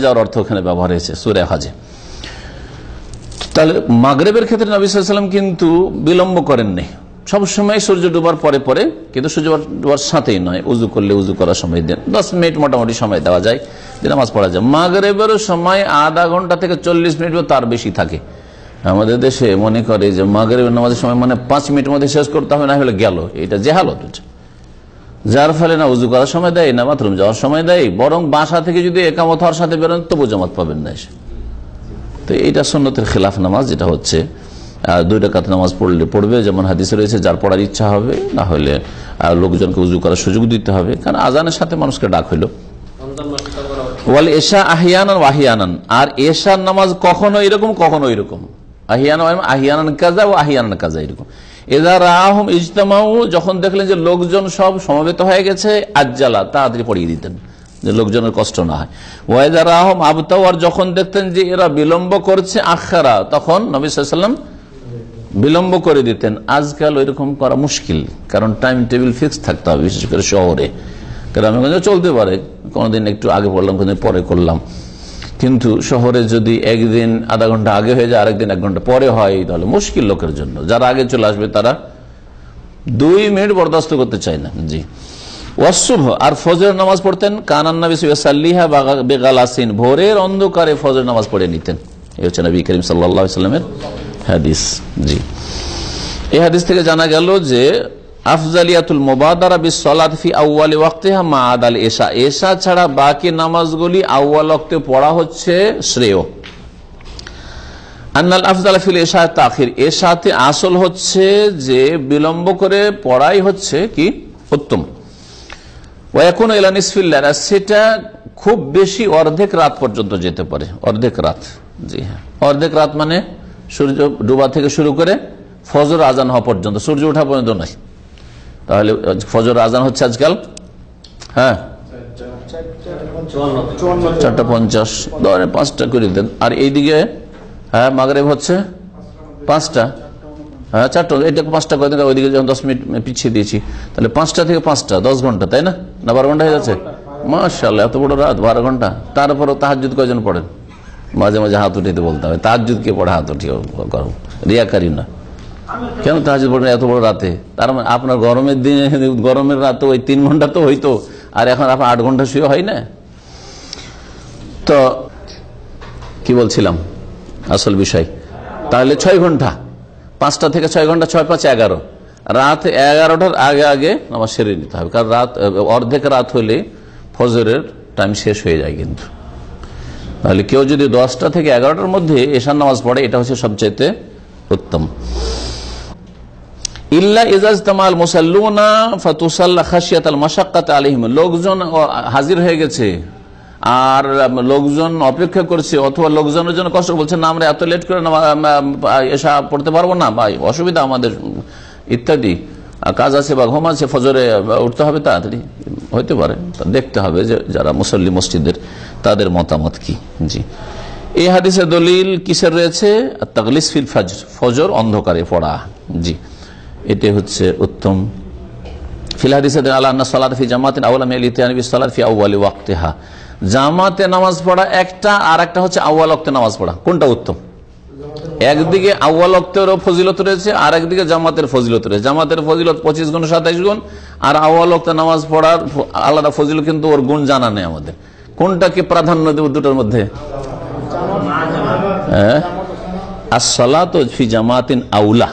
S4: যাওয়ার অর্থ ওখানে ব্যবহার হয়েছে সূরা হজে। তাহলে মাগরিবের ক্ষেত্রে নবী সাল্লাল্লাহু আলাইহি ওয়াসাল্লাম কিন্তু বিলম্ব করেননি, সবসময় সূর্য ডুবার পরে, কিন্তু সূর্য ডুবার সাথেই নয়, উজু করলে উজু করার সময় দেন, 10 মিনিট মোটামুটি সময় দেওয়া যায় যে নামাজ পড়া যায়। মাগরিবের সময় আধা ঘন্টা থেকে 40 মিনিট তার বেশি থাকে। আমাদের দেশে মনে করে যে মাগরিবের নামাজের সময় মানে 5 মিনিটের মধ্যে শেষ করতে হবে, না হলে গেল, এটা জেহালত, যার ফলে না উজু করার সময় দেয়, না বাথরুম যাওয়ার সময় দেয়, বরং বাসা থেকে যদি একামত হওয়ার সাথে বেরোন তবু জামাত পাবেন না এসে। তো এটা সুন্নতের খেলাফ নামাজ, যেটা হচ্ছে 2 রাকাত নামাজ পড়বে, যেমন হাদিসে রয়েছে, যার পড়ার ইচ্ছা হবে, না হলে লোকজনকে উজু করার সুযোগ দিতে হবে, কারণ আজানের সাথে মানুষকে ডাক হইল। ওয়াল এশা আহিয়ানান ওয়াহিয়ানান, আর এশার নামাজ কখনো এরকম কখনো এরকম, আহিয়ানান কাজা ও আহিয়ানান কাজা, এরকম। এদা রাহুম ইজতামাউ, যখন দেখলেন যে লোকজন সব সমবেত হয়ে গেছে, আজ্জালা, তাড়াতাড়ি পড়িয়ে দিতেন যে লোকজনের কষ্ট না হয়। ওয়াইদা রাহুম আবতাউ, আর যখন দেখতেন যে এরা বিলম্ব করছে, আখারা, তখন নবী সাল্লাল্লাহু আলাইহি ওয়াসাল্লাম বিলম্ব করে দিতেন। আজকাল ওইরকম করা মুশকিল, কারণ টাইম টেবিল ফিক্স থাকতে হবে, বিশেষ করে শহরে। গ্রামে চলতে পারে, কোনোদিন একটু আগে পড়লাম, কোনোদিন পরে করলাম, কিন্তু শহরে যদি একদিন আধা ঘন্টা আগে হয়ে যায়, আরেকদিন 1 ঘন্টা পরে হয়, তাহলে মুশকিল লোকের জন্য। যারা আগে চলে আসবে তারা 2 মিনিট বরদাস্ত করতে চায় না। জি, ওয়াসুবহ, আর ফজরের নামাজ পড়তেন, কানান নবী সাল্লিহা বেগালাসিন, ভোরের অন্ধকারে ফজরের নামাজ পড়ে নিতেন। এই হচ্ছে নবী করিম সাল্লাল্লাহু আলাইহি ওয়াসাল্লামের হাদিস। জি, এই হাদিস থেকে জানা গেল যে আফজালিয়াতুল মুবাদারা বিস সালাত ফি আউয়ালি ওয়াক্তিহা মা আদাল এশা, এশা ছাড়া বাকি নামাজগুলি আউয়াল ওয়াক্তে পড়া হচ্ছে শ্রেয়। আন্নাল আফদাল ফিল ইশা তাখির, এশাতে আসল হচ্ছে যে বিলম্ব করে পড়াই হচ্ছে কি উত্তম। ওয়াকুন ইলা নিসফিল লাইল, সেটা খুব বেশি অর্ধেক রাত পর্যন্ত যেতে পারে। অর্ধেক রাত, জি হ্যাঁ, অর্ধেক রাত মানে সূর্য ডুবা থেকে শুরু করে ফজর আজান হওয়া পর্যন্ত, সূর্য ওঠা পর্যন্ত নয়। তাহলে ফজর আজান হচ্ছে আজকাল, হ্যাঁ 4:50, ধরেন 5টা করে দেন। আর এইদিকে হ্যাঁ মাগরিব হচ্ছে 5টা, হ্যাঁ 4টা, এটা 5টা করে দেন। ওইদিকে যখন 10 মিনিট পিছিয়ে দিয়েছি, তাহলে 5টা থেকে 5টা 10 ঘন্টা, তাই না? 12 ঘন্টা হয়ে যাচ্ছে। মাশাআল্লাহ, এত বড় রাত, 12 ঘন্টা। তারপরও তাহাজ্জুদ কয়জন পড়েন? মাঝে মাঝে হাত উঠাইতে বলতে হবে, তাহাজ্জুদ কে পড়ে? হাত উঠিয়ে করো, রিয়াকারি না। কেন তাহাজ্জুদ পড়েন এত বড় রাতে? তার মানে আপনার গরমের দিনে, গরমের রাতে ওই 3 ঘন্টা তো হইতো, আর এখন আপনার 8 ঘন্টা শুয়ে হয় না। তো কি বলছিলাম আসল বিষয়, তাহলে 6 ঘন্টা, 5টা থেকে 6 ঘন্টা, 6 5 11, রাত 11টার আগে আগে নামাজ সেরে নিতে হবে। কারণ রাত অর্ধেক রাত হলে ফজরের টাইম শেষ হয়ে যায়। কিন্তু তাহলে কেউ যদি 10টা থেকে 11টার মধ্যে এশার নামাজ পড়ে, এটা হচ্ছে সবচাইতে উত্তম। ইল্লা ইজাজতামাল মুসাল্লুনা ফাতুসাল্লা খাশিয়াতাল মাশাক্কাত আলাইহিম, লোকজন হাজির হয়ে গেছে আর লোকজন অপেক্ষা করছে, অথবা লোকজনের জন্য কষ্ট, বলছে না আমরা এত লেট করে এশা পড়তে পারবো না, ভাই অসুবিধা আমাদের ইত্যাদি, কাজ আছে বা ঘুম আছে, ফজরে উঠতে হবে তাড়াতাড়ি, হইতে পারে। দেখতে হবে যে যারা মুসল্লি মসজিদের তাদের মতামত কি। জি, এই হাদিসে দলিল কিসের রয়েছে? তাগলিস ফিল ফজর, ফজর অন্ধকারে পড়া। জি, এটি হচ্ছে উত্তম। ফিল হাদিসে আলা আন্না সালাত ফি জামাতিন আওয়ালা মিনাল ইতিয়ানি বিস সালাত ফি আউয়ালি ওয়াক্তিহা, জামাতে নামাজ পড়া একটা, আর একটা হচ্ছে আউয়াল ওয়াক্তে নামাজ পড়া। কোনটা উত্তম? একদিকে আউয়াল ওয়াক্তেরও ফজিলত রয়েছে, আর একদিকে জামাতের ফজিলত রয়েছে। জামাতের ফজিলত 25 গুণ 27 গুণ, আর আউয়াল ওয়াক্তে নামাজ পড়ার আলাদা ফজিলত, কিন্তু ওর গুণ জানা নেই আমাদের। কোনটাকে প্রাধান্য দেব দুটোর মধ্যে? আসসালাতু ফি জামাতিন আউলা,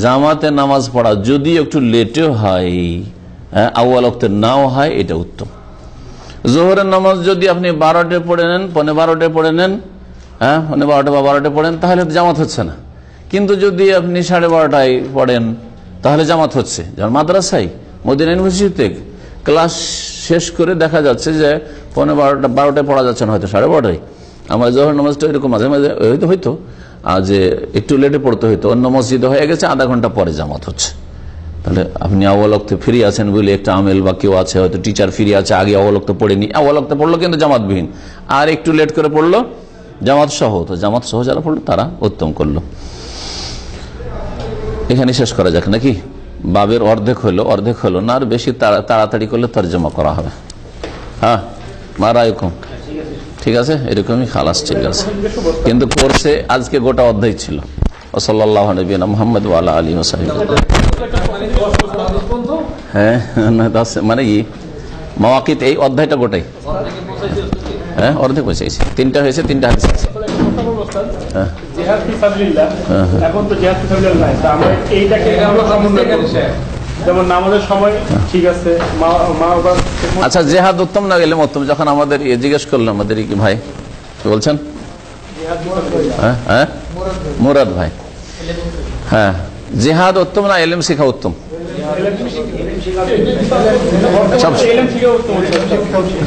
S4: জামাতে নামাজ পড়া যদি একটু লেটে হয়, আউয়াল ওয়াক্তে নাও হয়, এটা উত্তম। জোহরের নামাজ যদি আপনি 12টায় পড়ে নেন, 12:15 পড়ে নেন, হ্যাঁ 12টা বা 12টায় পড়েন, তাহলে জামাত হচ্ছে না। কিন্তু যদি আপনি 12:30টায় পড়েন, তাহলে জামাত হচ্ছে। যেমন মাদ্রাসায়, মদিনা ইউনিভার্সিটিতে ক্লাস শেষ করে দেখা যাচ্ছে যে 12টায় পড়া যাচ্ছে না, হয়তো 12:30টায়। আমার জোহর নামাজটা এরকম মাঝে মাঝে হয়তো যে একটু লেটে পড়তে হইতো, অন্য মসজিদে হয়ে গেছে, আধা ঘন্টা পরে জামাত হচ্ছে। তাহলে আপনি আউয়াল ওয়াক্তে ফিরে আছেন বলে একটা আমেল বা কেউ আছে, হয়তো টিচার ফিরে আছে, আগে আউয়াল ওয়াক্তে পড়েনি, আউয়াল ওয়াক্তে পড়লো কিন্তু জামাতবিহীন, আর একটু লেট করে পড়লো জামাত সহ, তো জামাত সহ যারা পড়লো তারা উত্তম করলো। এখানে শেষ করা যাক নাকি? বাবের অর্ধেক হলো না, আর বেশি তাড়াতাড়ি করলে তর্জমা করা হবে। হ্যাঁ মারাইকুম, ঠিক আছে, এরকমই খালাস, ঠিক আছে। কিন্তু কোর্সে আজকে গোটা অধ্যায় ছিল। সাল্লাল্লাহু আলাইহি নবিয়িনা মুহাম্মদ ওয়া আলা আলিহি ওয়া সাহবিহি। হ্যাঁ মানে কি মাওয়াকিত, এই অধ্যায়টা গোটাই, হ্যাঁ অর্ধেক পৌঁছেছি, 3টা হয়েছে, 3টা হাদিস আছে। জিহাদ ফি সাবিলিল্লাহ, এখন তো জিহাদ ফি সাবিলিল্লাহ নাই, তা আমরা এইটাকে আমরা সমন্বয় করি, যেমন নামাজের সময়, ঠিক আছে। আচ্ছা, জিহাদ উত্তম না গেলে উত্তম, যখন আমাদের জিজ্ঞেস করলাম, আমাদের কি ভাই কি বলছেন? হ্যাঁ মুরাদ ভাই, হ্যাঁ জিহাদ উত্তম না ইলম শিখা উত্তম?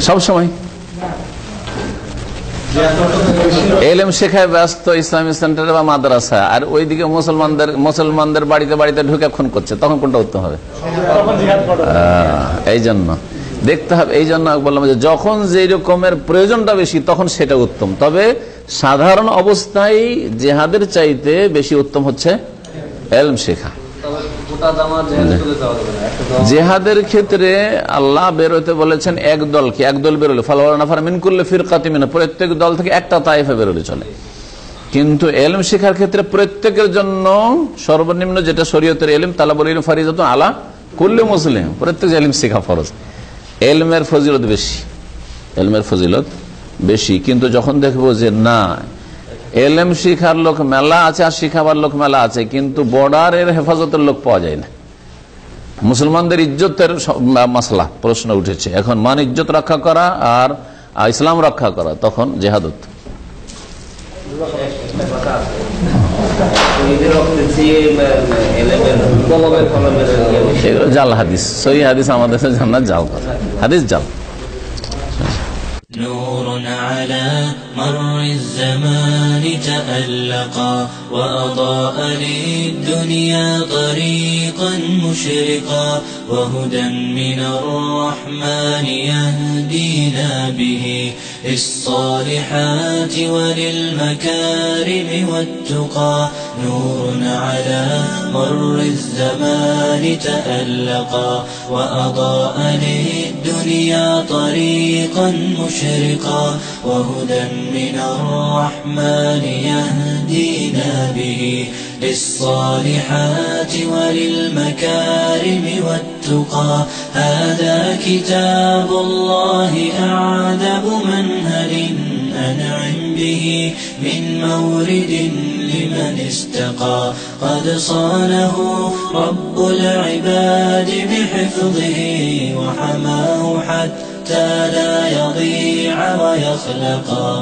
S4: সব সময় এলএম শেখায় ব্যস্ত ইসলামী সেন্টারে বা মাদ্রাসা, আর ওইদিকে মুসলমানদের বাড়িতে বাড়িতে ঢুকে খুন করছে, তখন কোনটা উত্তম হবে? এই জন্য দেখতে হবে। এই জন্য বললাম যে যখন যে রকমের প্রয়োজনটা বেশি, তখন সেটা উত্তম। তবে সাধারণ অবস্থায় জিহাদের চাইতে বেশি উত্তম হচ্ছে ইলম শেখা। জিহাদের ক্ষেত্রে আল্লাহ বেরোতে বলেছেন এক দলকে, একদল বেরোলে প্রত্যেক দল থেকে একটা তায়েফা বেরোলে চলে। কিন্তু ইলম শেখার ক্ষেত্রে প্রত্যেকের জন্য সর্বনিম্ন যেটা শরীয়তের ইলম, তালাবুল ইলম ফারিজাতুন আলা কুল্লি মুসলিম, প্রত্যেক ইলম শেখা ফরজ। ইলমের ফজিলত বেশি, ইলমের ফজিলত বেশি। কিন্তু যখন দেখবো যে না, এলএম শিখার লোক মেলা আছে আর শিখাবার লোক মেলা আছে, কিন্তু বর্ডারের হেফাজতের লোক পাওয়া যায় না, মুসলমানদের ইজ্জতের মাসলা প্রশ্ন উঠেছে, এখন মান ইজ্জত রক্ষা করা আর ইসলাম রক্ষা করা, তখন জিহাদ। জাল হাদিস, সহি হাদিস আমাদের জান্নাত জাল কথা, হাদিস জাল।
S3: نور على مر الزمان تألقا وأضاء للدنيا طريقا مشرقا وهدى من الرحمن يهدينا به للصالحات وللمكارم والتقى. نور على مر الزمان تألقا وأضاء للدنيا طريقا مشرقا وهدى من الرحمن يهدينا به للصالحات وللمكارم والتقى. هذا كتاب الله أعذب منهل أنعم به من مورد لمن استقى. قد صانه رب العباد بحفظه وحماه حتى لا يضيع ويخلقا.